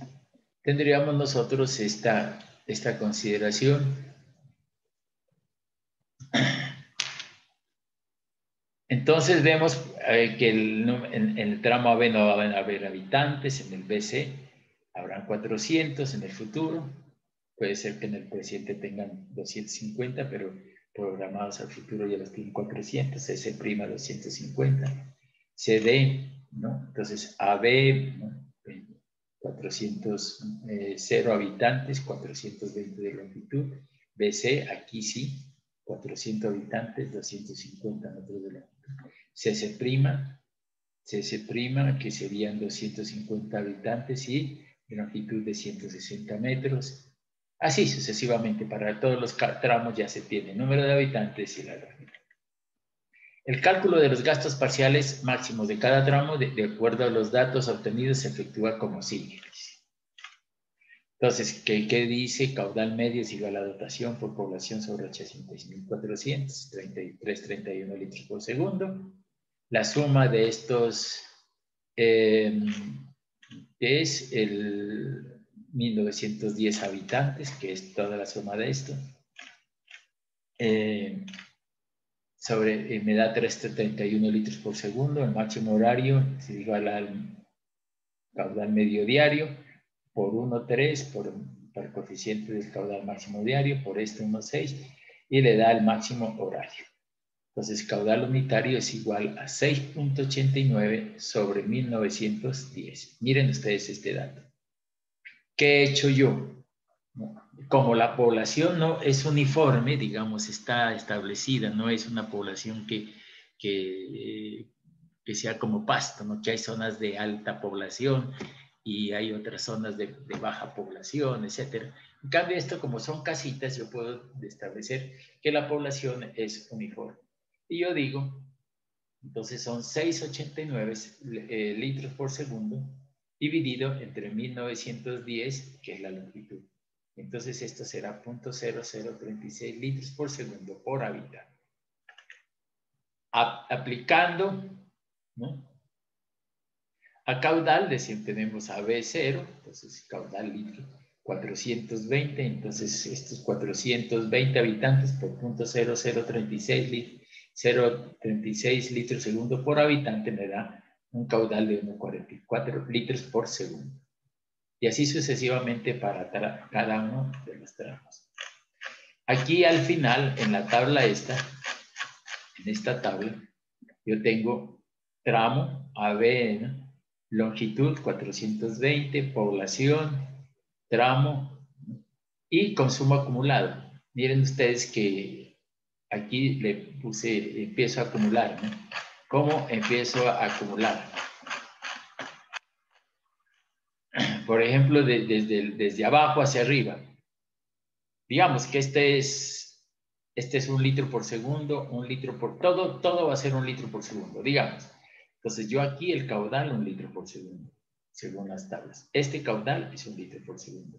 tendríamos nosotros esta consideración. Entonces vemos que en el tramo AB no van a haber habitantes, en el BC habrán 400 en el futuro. Puede ser que en el presente tengan 250, pero programados al futuro ya los tienen 400, C' 250, CD, ¿no? Entonces AB, ¿no? 400, 0 habitantes, 420 de longitud. BC, aquí sí, 400 habitantes, 250 metros de longitud. CC', que serían 250 habitantes y de longitud de 160 metros. Así sucesivamente, para todos los tramos ya se tiene el número de habitantes y la longitud. El cálculo de los gastos parciales máximos de cada tramo, de acuerdo a los datos obtenidos, se efectúa como sigue. Entonces, ¿qué dice? Caudal medio es igual a la dotación por población sobre 86.400, 33,31 litros por segundo. La suma de estos es el 1910 habitantes, que es toda la suma de esto. Me da 331 litros por segundo. El máximo horario es igual al caudal medio diario por 1,3 para el coeficiente del caudal máximo diario, por este 1,6, y le da el máximo horario. Entonces, caudal unitario es igual a 6.89 sobre 1910. Miren ustedes este dato. ¿Qué he hecho yo? Como la población no es uniforme, digamos, está establecida, no es una población que sea como Pasto, ¿no? Que hay zonas de alta población y hay otras zonas de baja población, etc. En cambio, esto como son casitas, yo puedo establecer que la población es uniforme. Y yo digo, entonces son 6,89 litros por segundo dividido entre 1910, que es la longitud. Entonces esto será 0.0036 litros por segundo por habitante. Aplicando, ¿no? A caudal, tenemos a B0, entonces caudal litro, 420, entonces estos 420 habitantes por 0.0036 litros segundo por habitante me da un caudal de 1,44 litros por segundo. Y así sucesivamente para cada uno de los tramos. Aquí al final, en la tabla en esta tabla, yo tengo tramo AB, ¿no? Longitud 420, población, tramo y consumo acumulado. Miren ustedes que aquí le puse, empiezo a acumular, ¿no? ¿Cómo empiezo a acumular? Por ejemplo, desde abajo hacia arriba. Digamos que este es 1 litro por segundo, 1 litro por... Todo va a ser 1 litro por segundo, digamos. Entonces yo aquí el caudal 1 litro por segundo, según las tablas. Este caudal es 1 litro por segundo.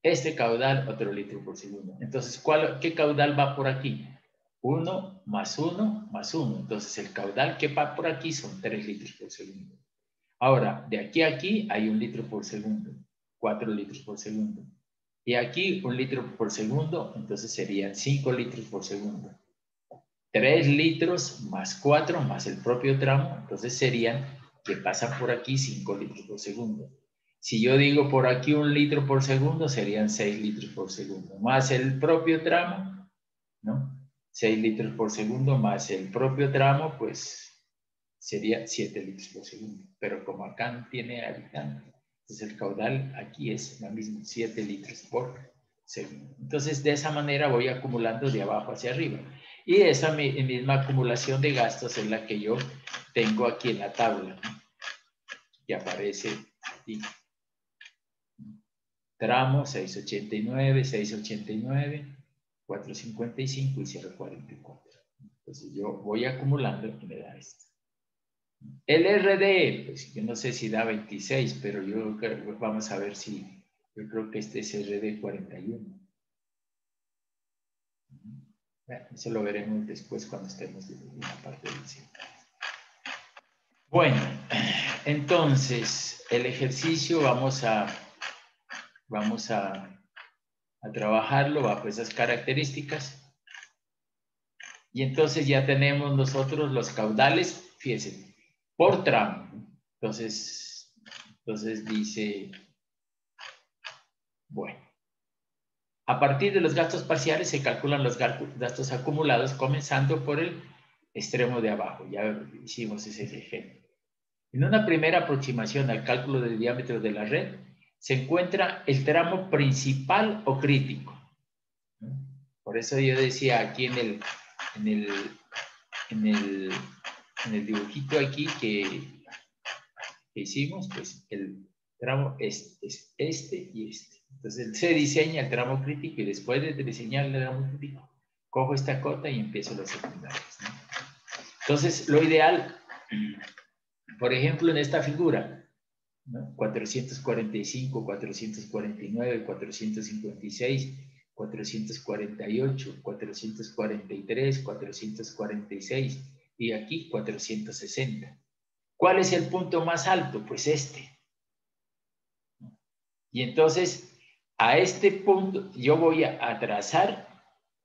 Este caudal otro litro por segundo. Entonces, ¿qué caudal va por aquí? 1 más 1 más 1. Entonces el caudal que va por aquí son 3 litros por segundo. Ahora, de aquí a aquí hay 1 litro por segundo, 4 litros por segundo. Y aquí 1 litro por segundo, entonces serían 5 litros por segundo. 3 litros más 4 más el propio tramo, entonces serían que pasan por aquí 5 litros por segundo. Si yo digo por aquí 1 litro por segundo, serían 6 litros por segundo. Más el propio tramo, ¿no? 6 litros por segundo más el propio tramo, pues sería 7 litros por segundo. Pero como acá no tiene habitante, entonces el caudal aquí es lo mismo, 7 litros por segundo. Entonces de esa manera voy acumulando de abajo hacia arriba. Y esa misma acumulación de gastos es la que yo tengo aquí en la tabla, ¿no? Que aparece aquí. Tramo 689, 689, 455 y 044. Entonces yo voy acumulando y me da esto. El RD, pues yo no sé si da 26, pero yo creo, vamos a ver si, yo creo que este es RD 41. Bueno, eso lo veremos después cuando estemos en la parte del centro. Bueno, entonces el ejercicio vamos a trabajarlo bajo esas características. Y entonces ya tenemos nosotros los caudales, fíjense, por tramo. Entonces dice, bueno, a partir de los gastos parciales se calculan los gastos acumulados comenzando por el extremo de abajo. Ya hicimos ese ejemplo. En una primera aproximación al cálculo del diámetro de la red, se encuentra el tramo principal o crítico. Por eso yo decía aquí en el dibujito aquí que hicimos, pues el tramo es este y este. Entonces se diseña el tramo crítico y después de diseñar el tramo crítico, cojo esta cota y empiezo los secundarios, ¿no? Entonces, lo ideal, por ejemplo, en esta figura, ¿no? 445, 449, 456, 448, 443, 446 y aquí 460. ¿Cuál es el punto más alto? Pues este. Y entonces, a este punto yo voy a trazar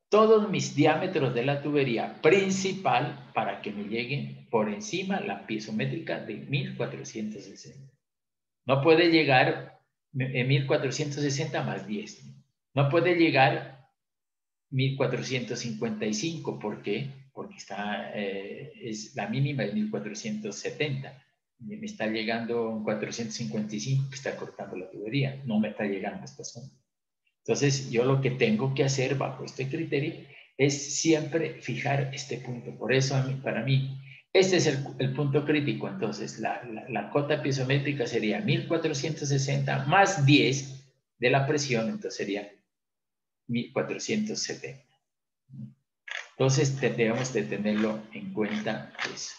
todos mis diámetros de la tubería principal para que me lleguen por encima la piezométrica de 1460. No puede llegar 1460 más 10. No puede llegar 1455. ¿Por qué? Porque es la mínima de 1470. Me está llegando un 455 que está cortando la tubería. No me está llegando esta zona. Entonces, yo lo que tengo que hacer bajo este criterio es siempre fijar este punto. Por eso, para mí, este es el punto crítico. Entonces, la cota piezométrica sería 1460 más 10 de la presión, entonces sería 1470. Entonces, debemos de tenerlo en cuenta eso.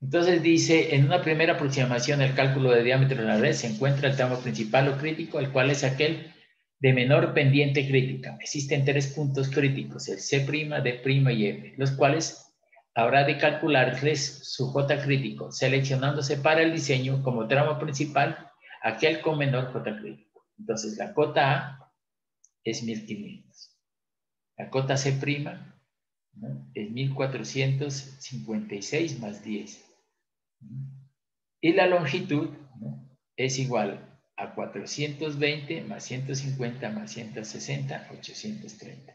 Entonces dice, en una primera aproximación el cálculo de diámetro de la red se encuentra el tramo principal o crítico, el cual es aquel de menor pendiente crítica. Existen 3 puntos críticos, el C', D' y F, los cuales habrá de calcularles su J crítico, seleccionándose para el diseño como tramo principal aquel con menor J crítico. Entonces la cota A es 1500. La cota C', ¿no?, es 1456 más 10. Y la longitud, ¿no?, es igual a 420 más 150 más 160, 830.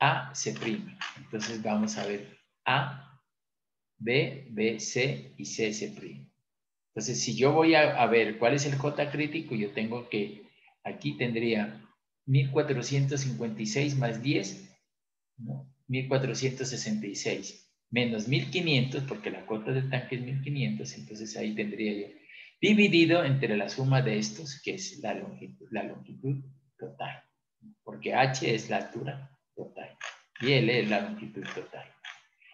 A, C'. Entonces vamos a ver A, B, B, C y C, C'. Entonces, si yo voy a ver cuál es el J crítico, yo tengo que, aquí tendría 1456 más 10, ¿no?, 1466. Menos 1500, porque la cota del tanque es 1500, entonces ahí tendría yo dividido entre la suma de estos, que es la longitud total, porque H es la altura total y L es la longitud total.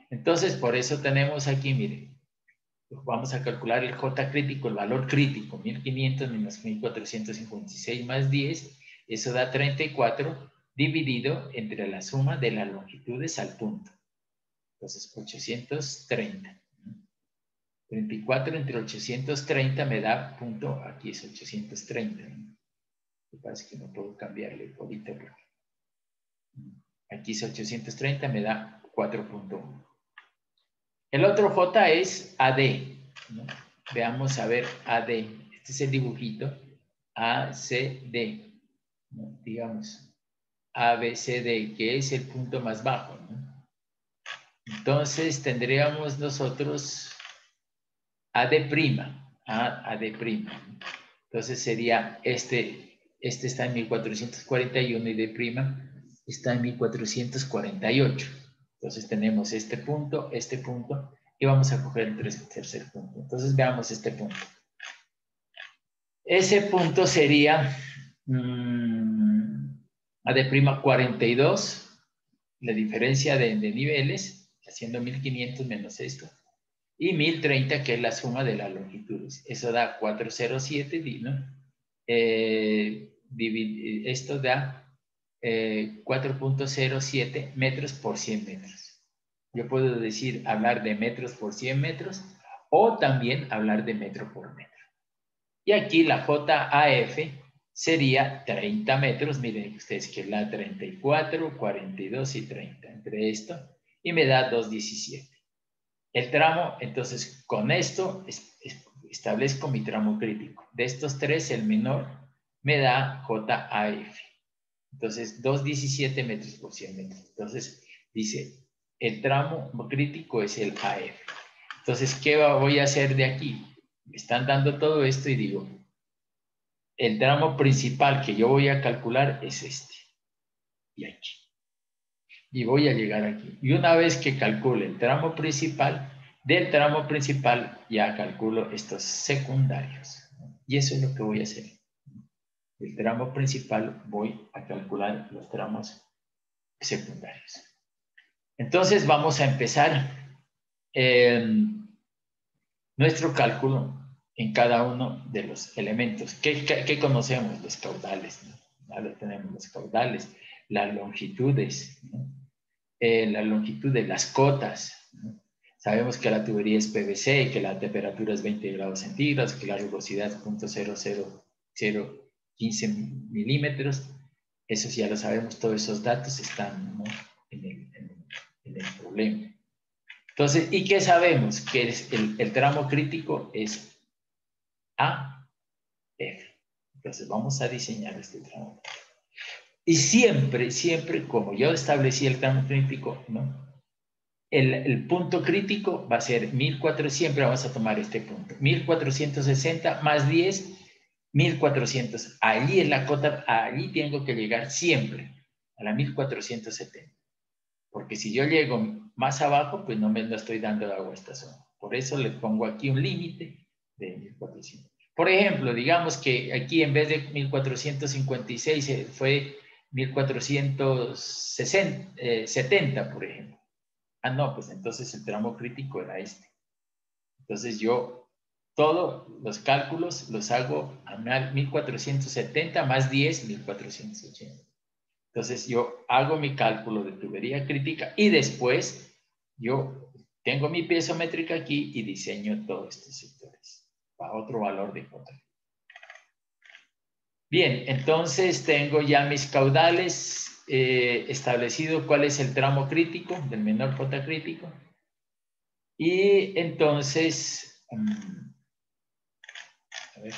Entonces, por eso tenemos aquí, miren, vamos a calcular el J crítico, el valor crítico, 1500 menos 1456 más 10, eso da 34, dividido entre la suma de las longitudes al punto. Entonces, 830. 34 entre 830 me da punto, aquí es 830. Me parece que no puedo cambiarle ahorita porque aquí es 830, me da 4.1. El otro J es AD, ¿no? Veamos a ver AD. Este es el dibujito. ACD, ¿no? Digamos ABCD, que es el punto más bajo, ¿no? Entonces tendríamos nosotros AD', AD'. Entonces sería este está en 1441 y D' está en 1448. Entonces tenemos este punto y vamos a coger el tercer punto. Entonces veamos este punto. Ese punto sería AD' 42, la diferencia de niveles, haciendo 1500 menos esto, y 1030, que es la suma de las longitudes. Eso da 407, ¿no? Esto da 4.07 metros por 100 metros. Yo puedo hablar de metros por 100 metros o también hablar de metro por metro. Y aquí la JAF sería 30 metros. Miren ustedes que la 34, 42 y 30. Entre esto. Y me da 217. El tramo, entonces, con esto establezco mi tramo crítico. De estos 3, el menor me da JAF. Entonces, 217 metros por 100 metros. Entonces, dice, el tramo crítico es el AF. Entonces, ¿qué voy a hacer de aquí? Me están dando todo esto y digo, el tramo principal que yo voy a calcular es este. Y aquí. Y voy a llegar aquí. Y una vez que calcule el tramo principal, del tramo principal ya calculo estos secundarios. Y eso es lo que voy a hacer. Del tramo principal voy a calcular los tramos secundarios. Entonces vamos a empezar nuestro cálculo en cada uno de los elementos. ¿Qué conocemos? Los caudales, ¿no? Ahora tenemos los caudales, las longitudes, ¿no? La longitud de las cotas, ¿no? Sabemos que la tubería es PVC, que la temperatura es 20 grados centígrados, que la rugosidad es 0.00015 milímetros. Eso ya lo sabemos, todos esos datos están, ¿no?, en el problema. Entonces, ¿y qué sabemos? Que el tramo crítico es AF. Entonces vamos a diseñar este tramo. Y siempre, siempre, como yo establecí el tramo crítico, ¿no? El punto crítico va a ser 1400, siempre vamos a tomar este punto. 1460 más 10, 1400. Allí es la cota, allí tengo que llegar siempre, a la 1470. Porque si yo llego más abajo, pues no me lo estoy dando agua a esta zona. Por eso le pongo aquí un límite de 1400. Por ejemplo, digamos que aquí en vez de 1456 fue 1470, por ejemplo. Ah, no, pues entonces el tramo crítico era este. Entonces yo todos los cálculos los hago a 1470 más 10, 1480. Entonces yo hago mi cálculo de tubería crítica y después yo tengo mi piezométrica aquí y diseño todos estos sectores para otro valor de cota. Bien, entonces tengo ya mis caudales establecido cuál es el tramo crítico del menor cota crítico. Y entonces, a ver,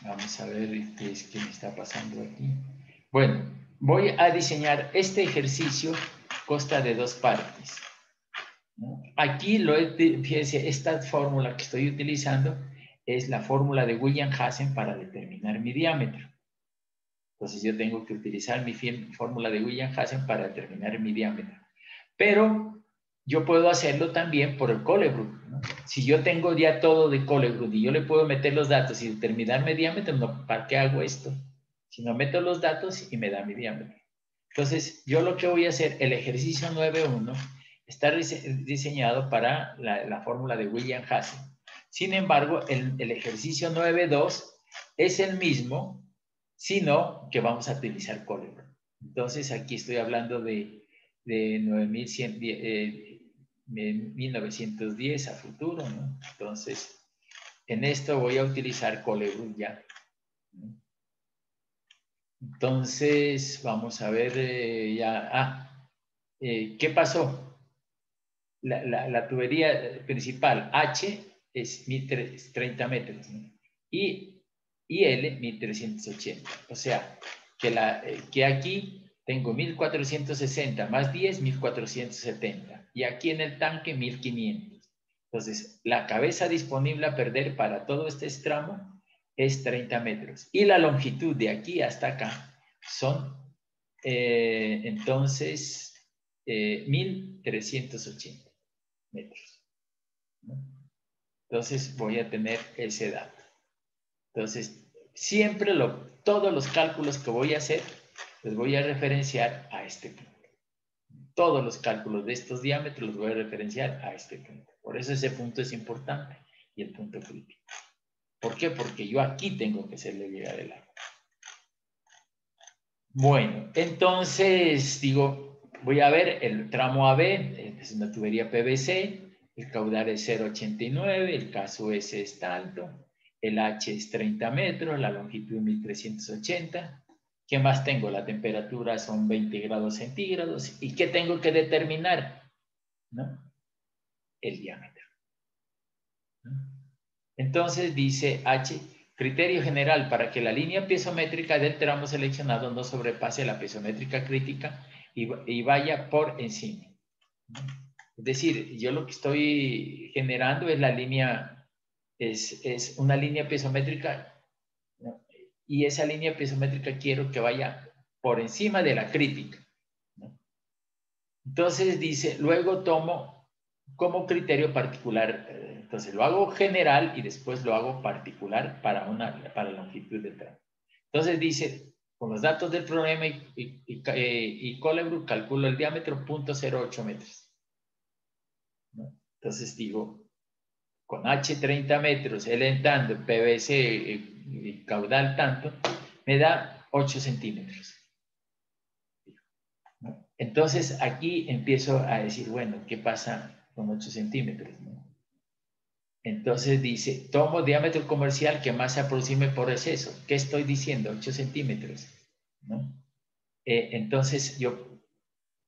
vamos a ver qué es que me está pasando aquí. Bueno, voy a diseñar este ejercicio, consta de dos partes, ¿no? Aquí fíjense, esta fórmula que estoy utilizando es la fórmula de William-Hassen para determinar mi diámetro. Entonces yo tengo que utilizar mi fórmula de William-Hassen para determinar mi diámetro. Pero yo puedo hacerlo también por el Colebrook, ¿no? Si yo tengo ya todo de Colebrook y yo le puedo meter los datos y determinar mi diámetro, no, ¿para qué hago esto? Si no meto los datos y me da mi diámetro. Entonces, yo lo que voy a hacer, el ejercicio 9.1 está diseñado para la fórmula de William-Hassen. Sin embargo, el ejercicio 9.2 es el mismo, sino que vamos a utilizar Colebrook. Entonces, aquí estoy hablando de 1910 a futuro, ¿no? Entonces, en esto voy a utilizar Colebrook ya, ¿no? Entonces, vamos a ver ya. ¿Qué pasó? La tubería principal H es 30 metros, ¿no? Y L 1380. O sea, que aquí tengo 1460 más 10, 1470. Y aquí en el tanque 1500. Entonces, la cabeza disponible a perder para todo este tramo es 30 metros. Y la longitud de aquí hasta acá son, entonces, 1380 metros, ¿no? Entonces, voy a tener ese dato. Entonces, siempre todos los cálculos que voy a hacer, los voy a referenciar a este punto. Todos los cálculos de estos diámetros los voy a referenciar a este punto. Por eso ese punto es importante y el punto crítico. ¿Por qué? Porque yo aquí tengo que hacerle llegar el agua. Bueno, entonces digo, voy a ver el tramo AB, es una tubería PVC, el caudal es 0,89, el caso S es tanto, el H es 30 metros, la longitud 1380. ¿Qué más tengo? La temperatura son 20 grados centígrados. ¿Y qué tengo que determinar? ¿No? El diámetro, ¿no? Entonces dice H, criterio general para que la línea piezométrica del tramo seleccionado no sobrepase la piezométrica crítica y vaya por encima. Es decir, yo lo que estoy generando es la línea, es una línea piezométrica, ¿no? Y esa línea piezométrica quiero que vaya por encima de la crítica, ¿no? Entonces dice, luego tomo como criterio particular, entonces lo hago general y después lo hago particular para la longitud del tramo. Entonces dice, con los datos del problema y Colebrook calculo el diámetro 0.08 metros, ¿no? Entonces digo, con H 30 metros, L en tanto, PVC caudal tanto, me da 8 centímetros. ¿No? Entonces aquí empiezo a decir, bueno, ¿qué pasa con 8 centímetros? ¿No? Entonces dice, tomo diámetro comercial que más se aproxime por exceso. ¿Qué estoy diciendo? 8 centímetros, ¿no? Entonces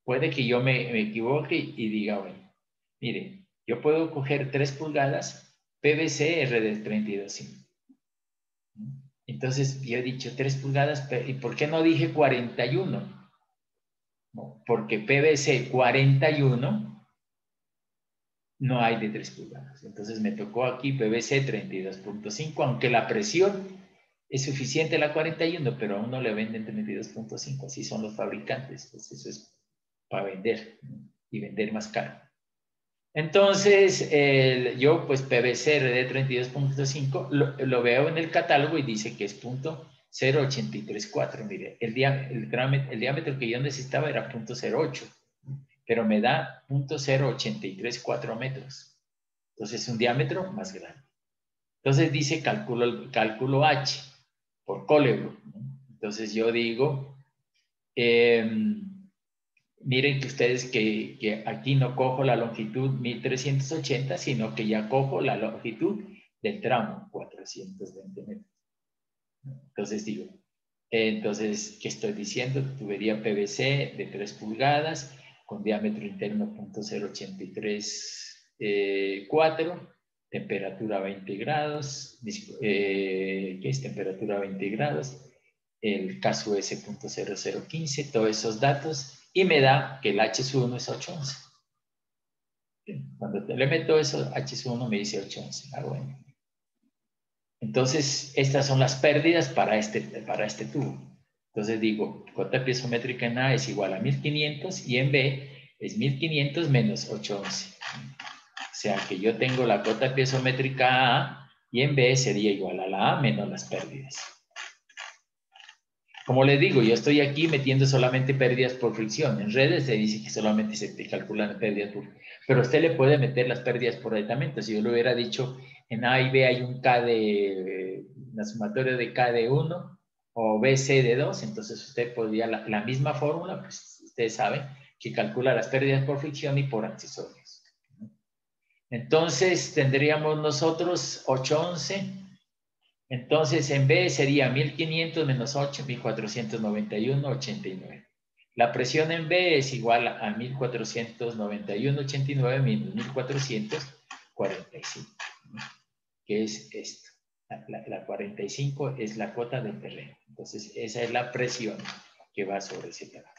puede que yo me equivoque y diga, bueno, mire, yo puedo coger 3 pulgadas, PVC RD 32.5. Entonces, yo he dicho 3 pulgadas, ¿y por qué no dije 41? No, porque PVC 41 no hay de 3 pulgadas. Entonces, me tocó aquí PVC 32.5, aunque la presión es suficiente la 41, pero aún no le venden 32.5, así son los fabricantes. Pues eso es para vender, ¿no? Y vender más caro. Entonces, yo pues PVC RD 32.5 lo veo en el catálogo y dice que es .0834. Mire, el diámetro que yo necesitaba era .08, pero me da .0834 metros. Entonces, es un diámetro más grande. Entonces, dice cálculo H por Colebro, ¿no? Entonces, yo digo... miren que ustedes que aquí no cojo la longitud 1380, sino que ya cojo la longitud del tramo 420 metros. Entonces digo, entonces, ¿qué estoy diciendo? Tubería PVC de 3 pulgadas con diámetro interno .0834, temperatura 20 grados, ¿qué es temperatura 20 grados? El caso S .0015, todos esos datos, y me da que el H1 es 811. Cuando le meto eso, H1 me dice 811. Ah, bueno. Entonces, estas son las pérdidas para este tubo. Entonces digo, cota piezométrica en A es igual a 1500 y en B es 1500 menos 811. O sea que yo tengo la cota piezométrica A y en B sería igual a la A menos las pérdidas. Como les digo, yo estoy aquí metiendo solamente pérdidas por fricción. En redes se dice que solamente se te calculan pérdidas por... Pero usted le puede meter las pérdidas por aditamento. Si yo le hubiera dicho, en A y B hay un K de... una sumatoria de K de 1 o BC de 2, entonces usted podría, la misma fórmula, pues ustedes saben, que calcula las pérdidas por fricción y por accesorios. Entonces tendríamos nosotros 811. Entonces, en B sería 1500 menos 8, 1491,89. La presión en B es igual a 1491,89 menos 1445, que es esto. La 45 es la cota del terreno. Entonces, esa es la presión que va sobre ese terreno.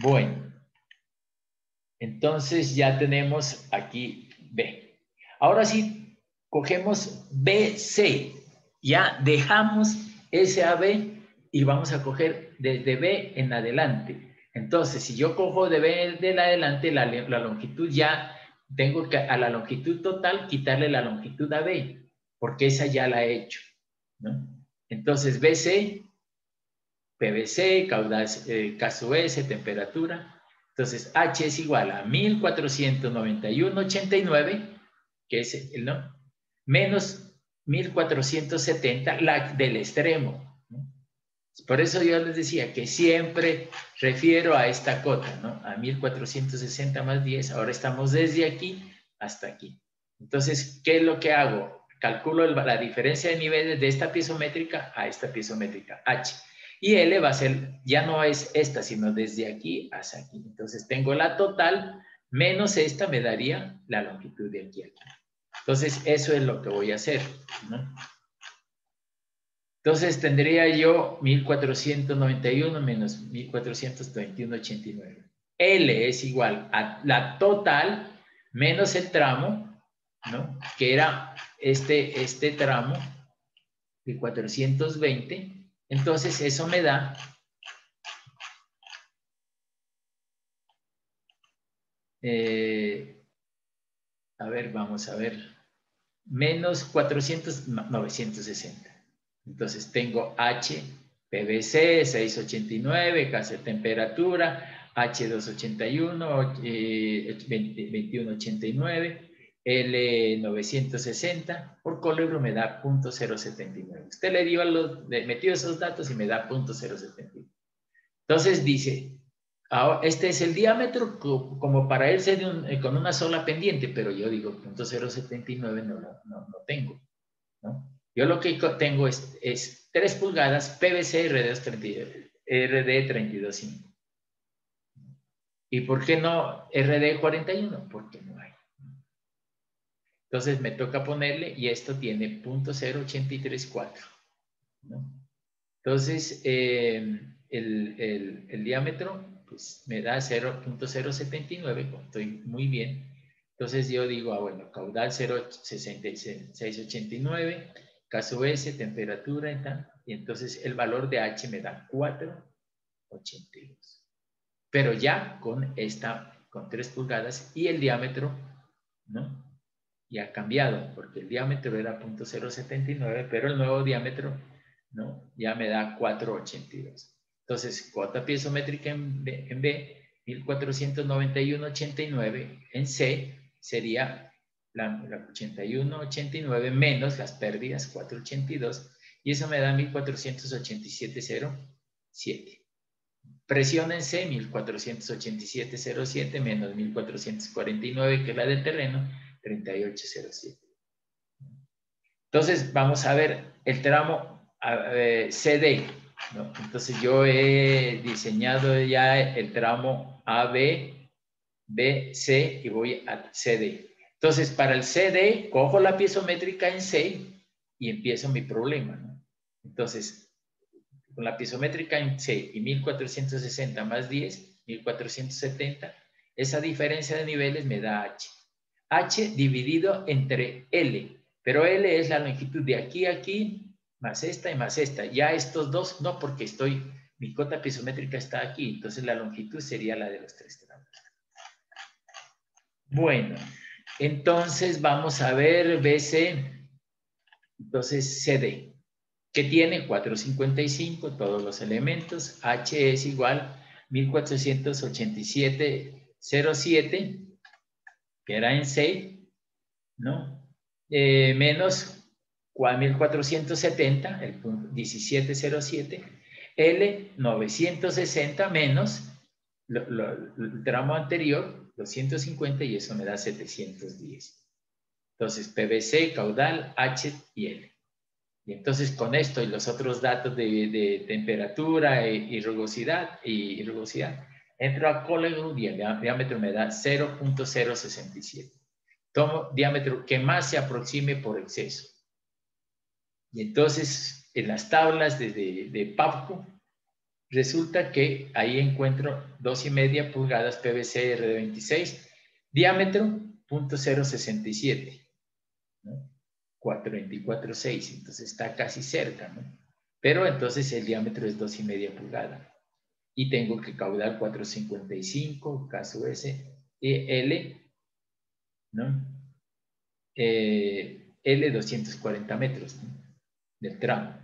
Bueno, entonces ya tenemos aquí B. Ahora sí, cogemos BC. Ya dejamos SAB y vamos a coger desde B en adelante. Entonces, si yo cojo de B en adelante, la longitud ya tengo que a la longitud total quitarle la longitud a B, porque esa ya la he hecho, ¿no? Entonces, BC, PVC, caudal, caso S, temperatura. Entonces, H es igual a 1491,89, que es el no, menos 1470, la del extremo, ¿no? Por eso yo les decía que siempre refiero a esta cota, ¿no? A 1460 más 10, ahora estamos desde aquí hasta aquí. Entonces, ¿qué es lo que hago? Calculo la diferencia de niveles de esta piezométrica a esta piezométrica, H. Y L va a ser, ya no es esta, sino desde aquí hasta aquí. Entonces, tengo la total menos esta me daría la longitud de aquí a aquí. Entonces, eso es lo que voy a hacer, ¿no? Entonces, tendría yo 1491 menos 1421,89. L es igual a la total menos el tramo, ¿no? Que era este tramo de 420. Entonces, eso me da a ver, vamos a ver, menos 960. Entonces tengo H, PVC, 689, casa de temperatura, H281, 2189, L960, por Colebro me da .079. Usted le metió esos datos y me da .079. Entonces dice, este es el diámetro como para irse con una sola pendiente, pero yo digo .079 no tengo, ¿no? Yo lo que tengo es 3 pulgadas PVC RD 32.5. ¿Y por qué no RD 41? Porque no hay. Entonces me toca ponerle, y esto tiene 0.0834, ¿no? Entonces, el diámetro pues, me da 0.079, estoy muy bien. Entonces yo digo, bueno, caudal 0.6689, caso S, temperatura y tal. Y entonces el valor de H me da 4.82. Pero ya con 3 pulgadas y el diámetro, ¿no? Ya ha cambiado, porque el diámetro era 0.079, pero el nuevo diámetro, ¿no? Ya me da 4.82. Entonces, cuota piezométrica en B, 1491.89, en C sería la 81.89 menos las pérdidas, 4.82, y eso me da 1487.07. Presión en C, 1487.07 menos 1449, que es la del terreno, 38.07. Entonces, vamos a ver el tramo CD, ¿no? Entonces, yo he diseñado ya el tramo AB, BC y voy a CD. Entonces, para el CD, cojo la piezométrica en C y empiezo mi problema, ¿no? Entonces, con la piezométrica en C y 1460 más 10, 1470, esa diferencia de niveles me da H. H dividido entre L, pero L es la longitud de aquí a aquí, más esta y más esta. Ya estos dos no, porque mi cota piezométrica está aquí, entonces la longitud sería la de los 3 tramos. Bueno, entonces vamos a ver BC, entonces CD, que tiene 455, todos los elementos. H es igual 1487.07, que era en C, ¿no? Menos 1470, el punto 1707, L 960 menos el tramo anterior, 250, y eso me da 710. Entonces, PVC, caudal, H y L. Y entonces con esto y los otros datos de temperatura y rugosidad, entro a Collegroup y el diámetro me da 0.067. Tomo diámetro que más se aproxime por exceso. Y entonces en las tablas de PAPCO resulta que ahí encuentro 2,5 pulgadas PVC R26, diámetro 0.067, ¿no? 424.6, entonces está casi cerca, ¿no? Pero entonces el diámetro es 2,5 pulgadas. Y tengo que caudal 455, caso S, L, ¿no? L 240 metros, ¿no? Del tramo,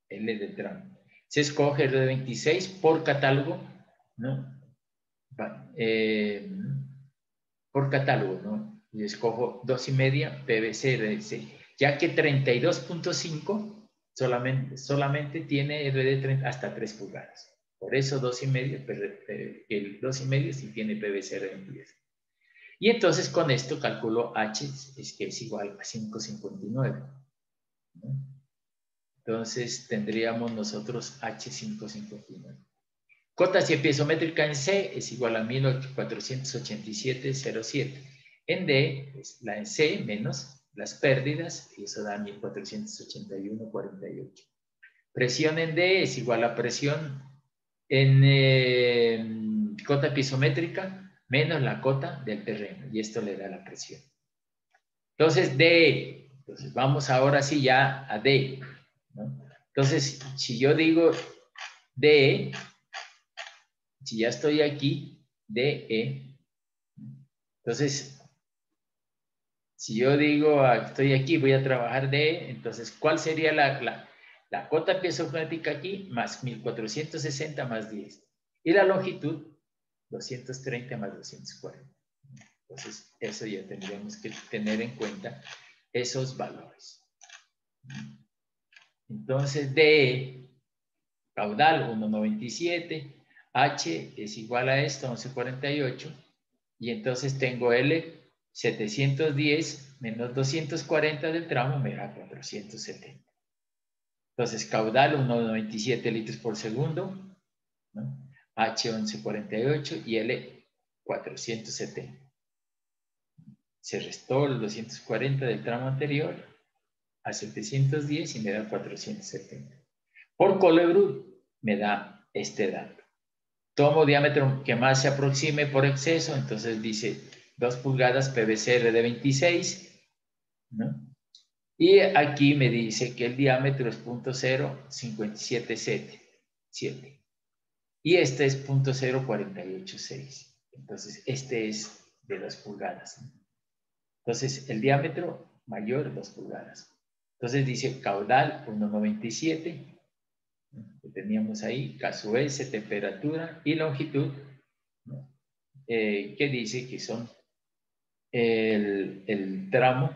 L del tramo. Se escoge R de 26 por catálogo, ¿no? Por catálogo, ¿no? Y escojo 2,5 PVC RDC, ya que 32.5 solamente tiene RD hasta 3 pulgadas. Por eso 2,5, el 2,5 sí tiene PVC RD10. Y entonces con esto calculo H, que es igual a 559, ¿no? Entonces tendríamos nosotros H559. Cota piezométrica en C es igual a 1487.07. En D, pues, la en C menos las pérdidas, y eso da 1481.48. Presión en D es igual a presión en cota piezométrica menos la cota del terreno, y esto le da la presión. Entonces, D, entonces vamos ahora sí ya a D, ¿no? Entonces, si yo digo D, si ya estoy aquí, DE, entonces, si yo digo estoy aquí, voy a trabajar DE, entonces, ¿cuál sería la cota piezométrica aquí? Más 1460 más 10. Y la longitud, 230 más 240. Entonces, eso ya tendríamos que tener en cuenta esos valores. Entonces, DE, caudal 1,97, H es igual a esto, 11,48, y entonces tengo L 710 menos 240 del tramo me da 470. Entonces, caudal 1,97 litros por segundo, ¿no? H 11,48 y L 470. Se restó el 240 del tramo anterior a 710 y me da 470. Por Colebrook me da este dato. Tomo diámetro que más se aproxime por exceso, entonces dice 2 pulgadas PVC de 26, ¿no? Y aquí me dice que el diámetro es 0.0577. Y este es 0.0486. Entonces, este es de 2 pulgadas. Entonces, el diámetro mayor 2 pulgadas. Entonces dice caudal 1.97. Que teníamos ahí, caso S, temperatura y longitud, ¿no? Que dice que son el tramo,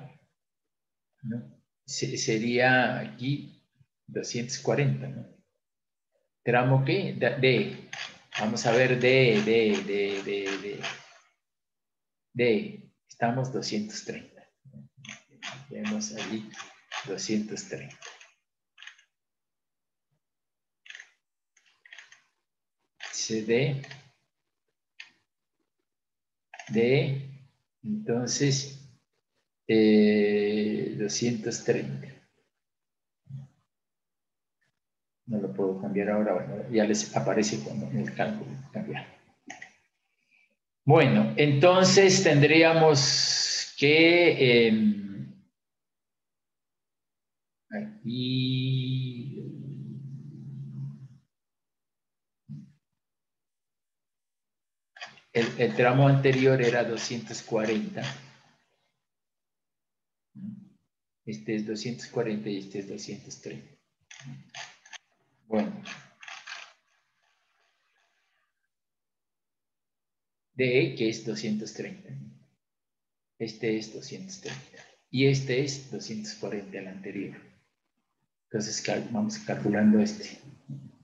¿no? Sería aquí 240, ¿no? ¿Tramo qué? D. Vamos a ver D. Estamos 230. Vemos ahí 230. CD. D. Entonces, 230. No lo puedo cambiar ahora, bueno, ya les aparece en el cálculo cambiar. Bueno, entonces tendríamos que aquí el tramo anterior era 240. Este es 240 y este es 230. Bueno. DE, que es 230. Este es 230. Y este es 240, el anterior. Entonces vamos calculando este.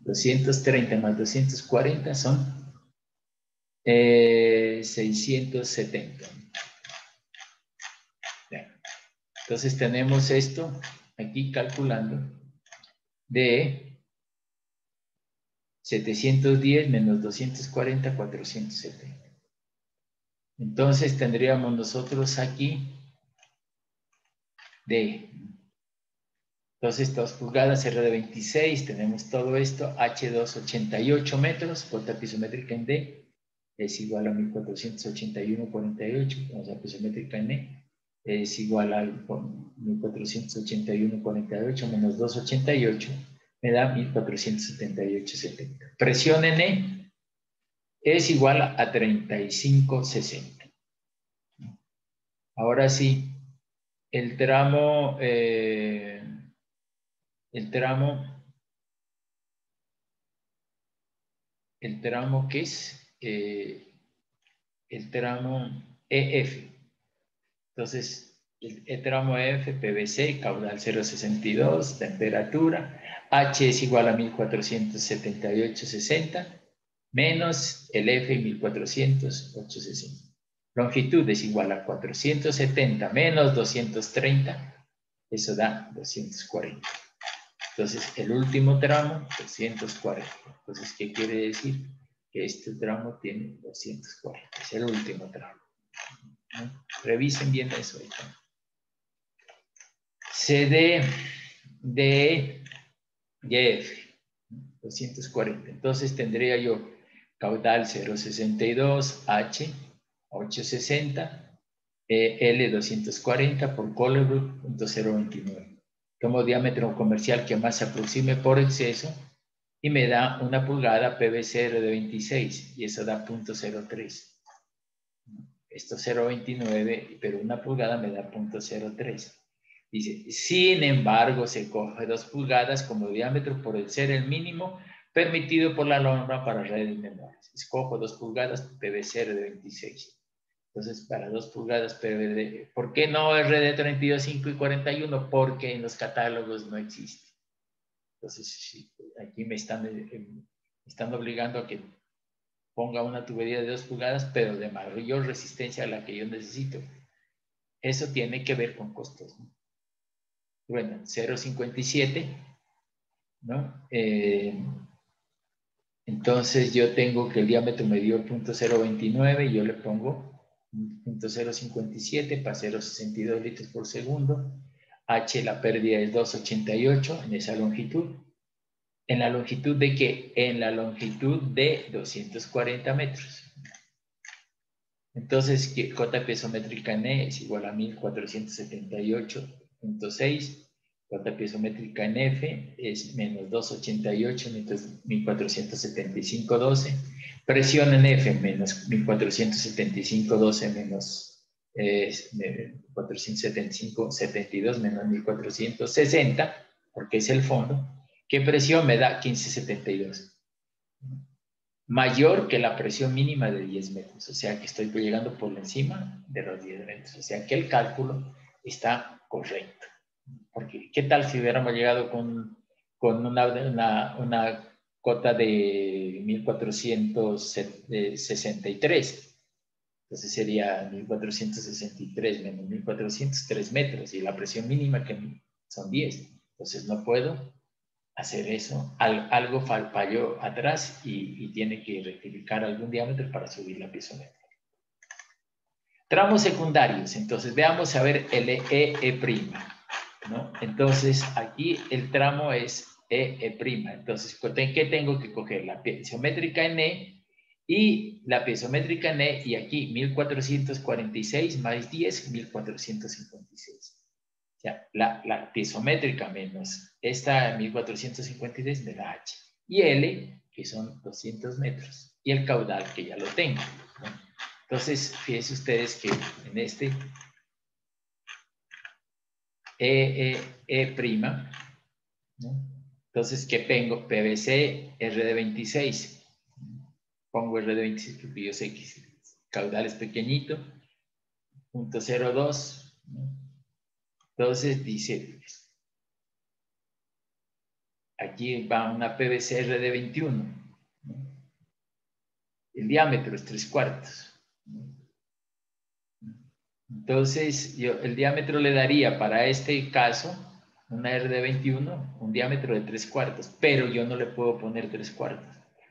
230 más 240 son 670. Entonces tenemos esto aquí calculando de 710 menos 240, 470. Entonces tendríamos nosotros aquí de, entonces 2 pulgadas, R de 26, tenemos todo esto, H2 88 metros, cuota pisométrica en D es igual a 1481,48, cuota pisométrica en E es igual a 1481,48 menos 288, me da 1478,70. Presión en E es igual a 35,60. Ahora sí, el tramo que es el tramo EF. Entonces, el tramo EF, PVC, caudal 0,62, temperatura, H es igual a 1478,60, menos el F 1408,60. Longitud es igual a 470 menos 230, eso da 240. Entonces, el último tramo, 240. Entonces, ¿qué quiere decir? Que este tramo tiene 240. Es el último tramo. ¿No? Revisen bien eso. CD, DE y F. 240. Entonces, tendría yo caudal 0,62, H 860, L 240 por Colebrook, 0,29. Tomo diámetro comercial que más se aproxime por exceso y me da una pulgada PVC de 26 y eso da 0.03. Esto 0.29, pero una pulgada me da 0.03. Dice, sin embargo, se coge 2 pulgadas como diámetro por el ser el mínimo permitido por la norma para redes menores. Escojo 2 pulgadas PVC de 26. Entonces, para 2 pulgadas PVD, ¿por qué no RD 32, 5 y 41? Porque en los catálogos no existe. Entonces, aquí me están obligando a que ponga una tubería de 2 pulgadas, pero de mayor resistencia a la que yo necesito. Eso tiene que ver con costos, ¿no? Bueno, 0,57, ¿no? Entonces yo tengo que el diámetro me dio 0.029 y yo le pongo 0.057 para 0.62 litros por segundo. H, la pérdida es 2.88 en esa longitud. ¿En la longitud de qué? En la longitud de 240 metros. Entonces, cota piezométrica en E es igual a 1478.6. Cota piezométrica en F es menos 288 menos 1475.12. Presión en F menos 1475.12 menos 475.72 menos 1460, porque es el fondo. ¿Qué presión me da? 15.72. Mayor que la presión mínima de 10 metros. O sea que estoy llegando por encima de los 10 metros. O sea que el cálculo está correcto. Porque, ¿qué tal si hubiéramos llegado con una cota de 1463? Entonces sería 1463 menos 1403 metros y la presión mínima que son 10. Entonces no puedo hacer eso. Algo falló atrás y tiene que rectificar algún diámetro para subir la piezométrica. Tramos secundarios. Entonces veamos a ver el E', ¿no? Entonces aquí el tramo es E'. Entonces, ¿qué tengo que coger? La piezométrica en E y la piezométrica en E, y aquí 1446 más 10, 1456. O sea, la piezométrica menos esta 1456 me da H. Y L, que son 200 metros. Y el caudal, que ya lo tengo, ¿no? Entonces, fíjense ustedes que en este E', ¿no? Entonces, ¿qué tengo? PVC R de 26. Pongo R de 26 porque yo sé que el caudal es pequeñito. 0.02, ¿no? Entonces dice, aquí va una PVC R de 21, ¿no? El diámetro es 3/4, ¿no? Entonces, el diámetro le daría para este caso, una R de 21, un diámetro de 3/4, pero yo no le puedo poner 3/4,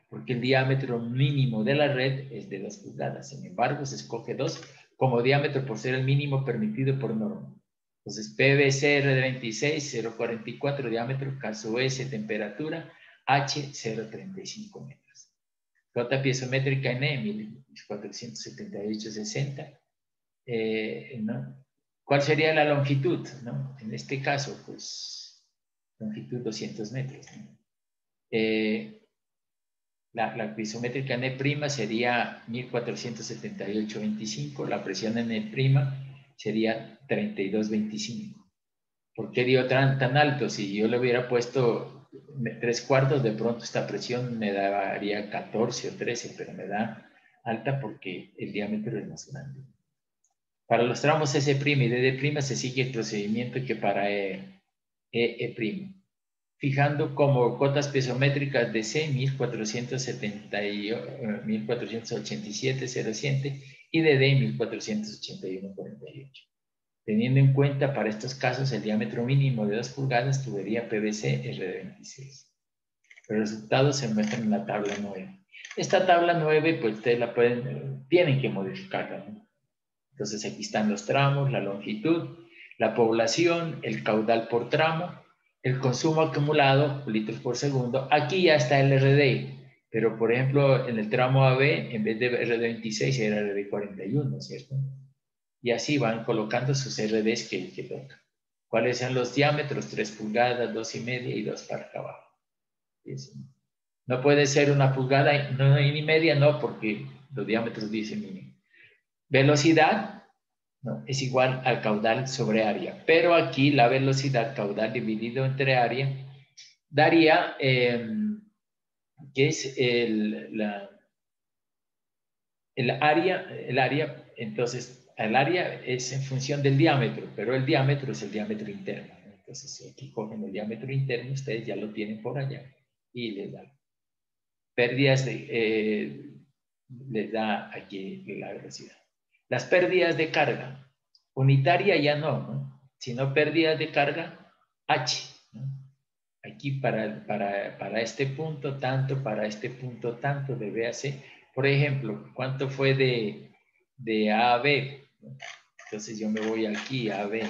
porque el diámetro mínimo de la red es de 2 pulgadas. Sin embargo, se escoge 2 como diámetro por ser el mínimo permitido por norma. Entonces, PVC R de 26, 0.44 diámetro, caso S, temperatura, H, 0.35 metros. Cota piezométrica en E, 1478.60. ¿No? ¿Cuál sería la longitud, ¿no? En este caso, pues, longitud 200 metros, ¿no? La piezométrica en E' sería 1478.25, la presión en E' sería 32.25. ¿Por qué dio tan alto? Si yo le hubiera puesto 3/4, de pronto esta presión me daría 14 o 13, pero me da alta porque el diámetro es más grande. Para los tramos S' y D' se sigue el procedimiento que para E'. Fijando como cotas piezométricas de C 1487.07 y de D 1481.48. Teniendo en cuenta para estos casos el diámetro mínimo de 2 pulgadas, tubería PVC R de 26. Los resultados se muestran en la tabla 9. Esta tabla 9, pues ustedes la tienen que modificarla, ¿no? Entonces aquí están los tramos, la longitud, la población, el caudal por tramo, el consumo acumulado, litros por segundo. Aquí ya está el RD, pero por ejemplo en el tramo AB, en vez de RD26 era RD41, ¿cierto? Y así van colocando sus RDs que tocan. ¿Cuáles son los diámetros? 3 pulgadas, 2,5 y 2 para acá abajo. No puede ser 1 pulgada, no, y media, no, porque los diámetros dicen mínimo. Velocidad, ¿no? Es igual al caudal sobre área, pero aquí la velocidad caudal dividido entre área daría, que es el área, entonces el área es en función del diámetro, pero el diámetro es el diámetro interno. Entonces si aquí cogen el diámetro interno, ustedes ya lo tienen por allá y les dan pérdidas les da aquí la velocidad. Las pérdidas de carga, unitaria ya no, sino pérdidas de carga H, ¿no? Aquí para este punto tanto, para este punto tanto de B a C. Por ejemplo, ¿cuánto fue de A a B? Entonces yo me voy aquí a B.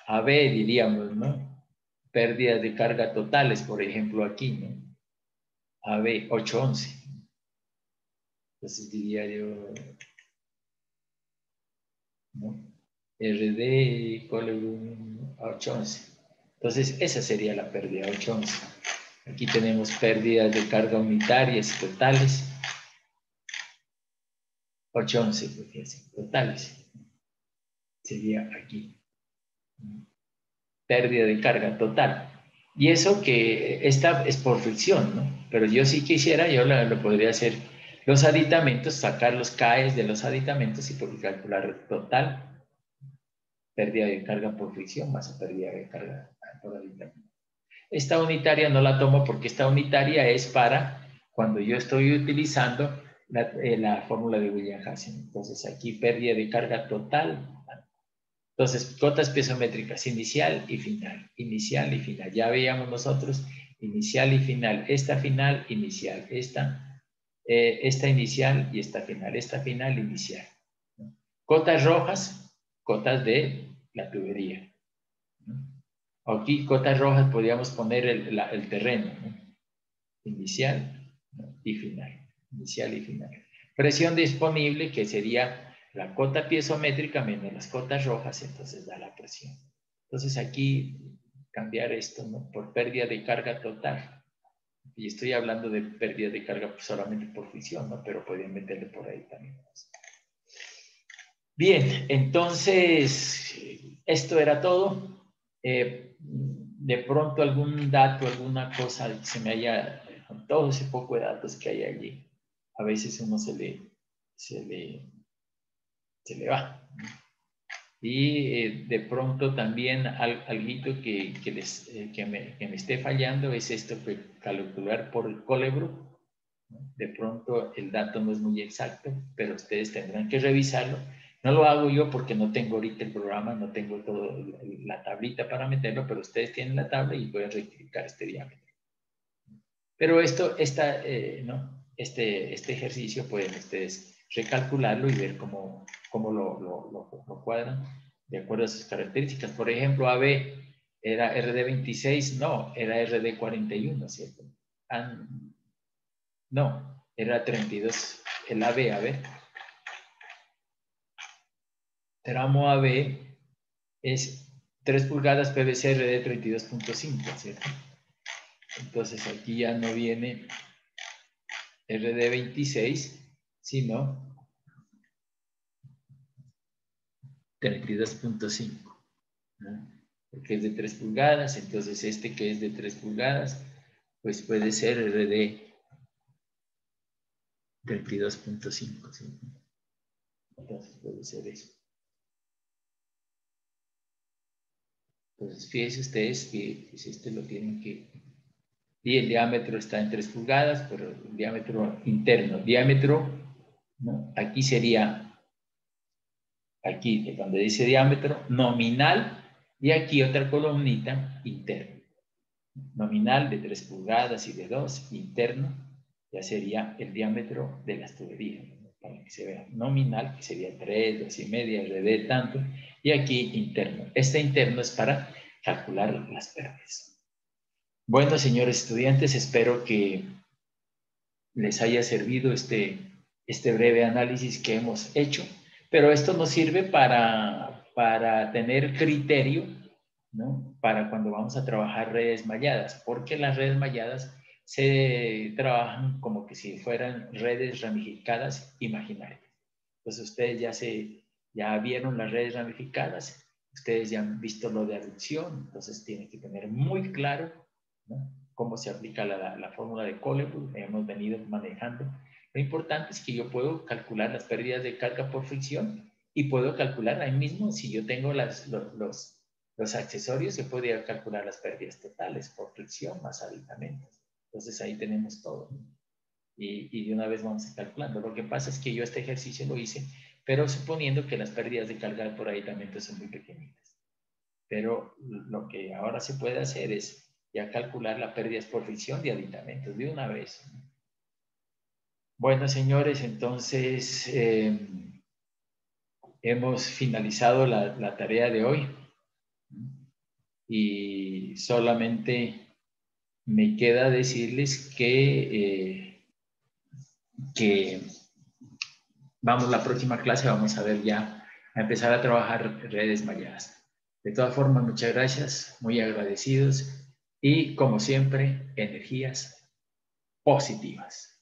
A B diríamos, ¿no? Pérdidas de carga totales, por ejemplo, aquí, ¿no? A B, 811. Entonces diría yo, ¿no? RD, Colebrum, 811. Entonces esa sería la pérdida, 811. Aquí tenemos pérdidas de carga unitarias totales. 811, porque así, totales. Sería aquí. Pérdida de carga total. Y eso que esta es por fricción, ¿no? Pero yo sí quisiera, yo lo podría hacer los aditamentos, sacar los CAEs de los aditamentos y por calcular total, pérdida de carga por fricción más pérdida de carga por aditamento. Esta unitaria no la tomo porque esta unitaria es para cuando yo estoy utilizando la fórmula de William-Hansen. Entonces aquí pérdida de carga total. Entonces, cotas piezométricas inicial y final, inicial y final. Ya veíamos nosotros inicial y final, esta final, inicial, esta inicial y esta final, inicial. Cotas rojas, cotas de la tubería. Aquí, cotas rojas, podríamos poner el terreno, ¿no? Inicial, ¿no? Y final, inicial y final. Presión disponible, que sería la cota piezométrica menos las cotas rojas, entonces da la presión. Entonces aquí cambiar esto, ¿no? Por pérdida de carga total. Y estoy hablando de pérdida de carga solamente por fricción, ¿no? Pero podrían meterle por ahí también. Bien, entonces esto era todo. De pronto algún dato, alguna cosa que se me haya, con todo ese poco de datos que hay allí, a veces uno se le va. Y de pronto también algo que me esté fallando es esto que calcular por el Colebrook. De pronto el dato no es muy exacto, pero ustedes tendrán que revisarlo. No lo hago yo porque no tengo ahorita el programa, no tengo toda la tablita para meterlo, pero ustedes tienen la tabla y voy a rectificar este diámetro. Pero ¿no? este ejercicio pueden ustedes recalcularlo y ver cómo lo cuadran de acuerdo a sus características. Por ejemplo, AB era RD26, no, era RD41, ¿cierto? No, era 32. El AB, a ver. Tramo AB es 3 pulgadas PVC RD 32.5, ¿cierto? Entonces aquí ya no viene RD 26, sino 32.5, ¿no? Porque es de 3 pulgadas, entonces este que es de 3 pulgadas, pues puede ser RD 32.5, ¿sí? Entonces puede ser eso. Entonces fíjense ustedes que pues este lo tienen que... Y el diámetro está en 3 pulgadas, pero el diámetro interno, diámetro, ¿no? Aquí sería, aquí donde dice diámetro, nominal, y aquí otra columnita, interno. Nominal de 3 pulgadas y de 2, interno, ya sería el diámetro de las tuberías, ¿no? Para que se vea. Nominal, que sería 3, 2,5, RD, tanto, y aquí interno. Este interno es para calcular las pérdidas. Bueno, señores estudiantes, espero que les haya servido este breve análisis que hemos hecho, pero esto nos sirve para tener criterio, ¿no? Para cuando vamos a trabajar redes malladas, porque las redes malladas se trabajan como que si fueran redes ramificadas imaginarias. Entonces ustedes ya vieron las redes ramificadas, ustedes ya han visto lo de aducción, entonces tienen que tener muy claro, ¿no? Cómo se aplica la fórmula de Colebrook, hemos venido manejando. Lo importante es que yo puedo calcular las pérdidas de carga por fricción y puedo calcular ahí mismo, si yo tengo los accesorios, yo podría calcular las pérdidas totales por fricción más aditamentos. Entonces ahí tenemos todo, ¿no? Y de una vez vamos calculando. Lo que pasa es que yo este ejercicio lo hice, pero suponiendo que las pérdidas de carga por aditamentos son muy pequeñitas. Pero lo que ahora se puede hacer es ya calcular las pérdidas por fricción de aditamentos de una vez. Bueno, señores, entonces hemos finalizado la tarea de hoy y solamente me queda decirles que vamos, la próxima clase vamos a ver ya, a empezar a trabajar redes malladas. De todas formas, muchas gracias, muy agradecidos y como siempre, energías positivas.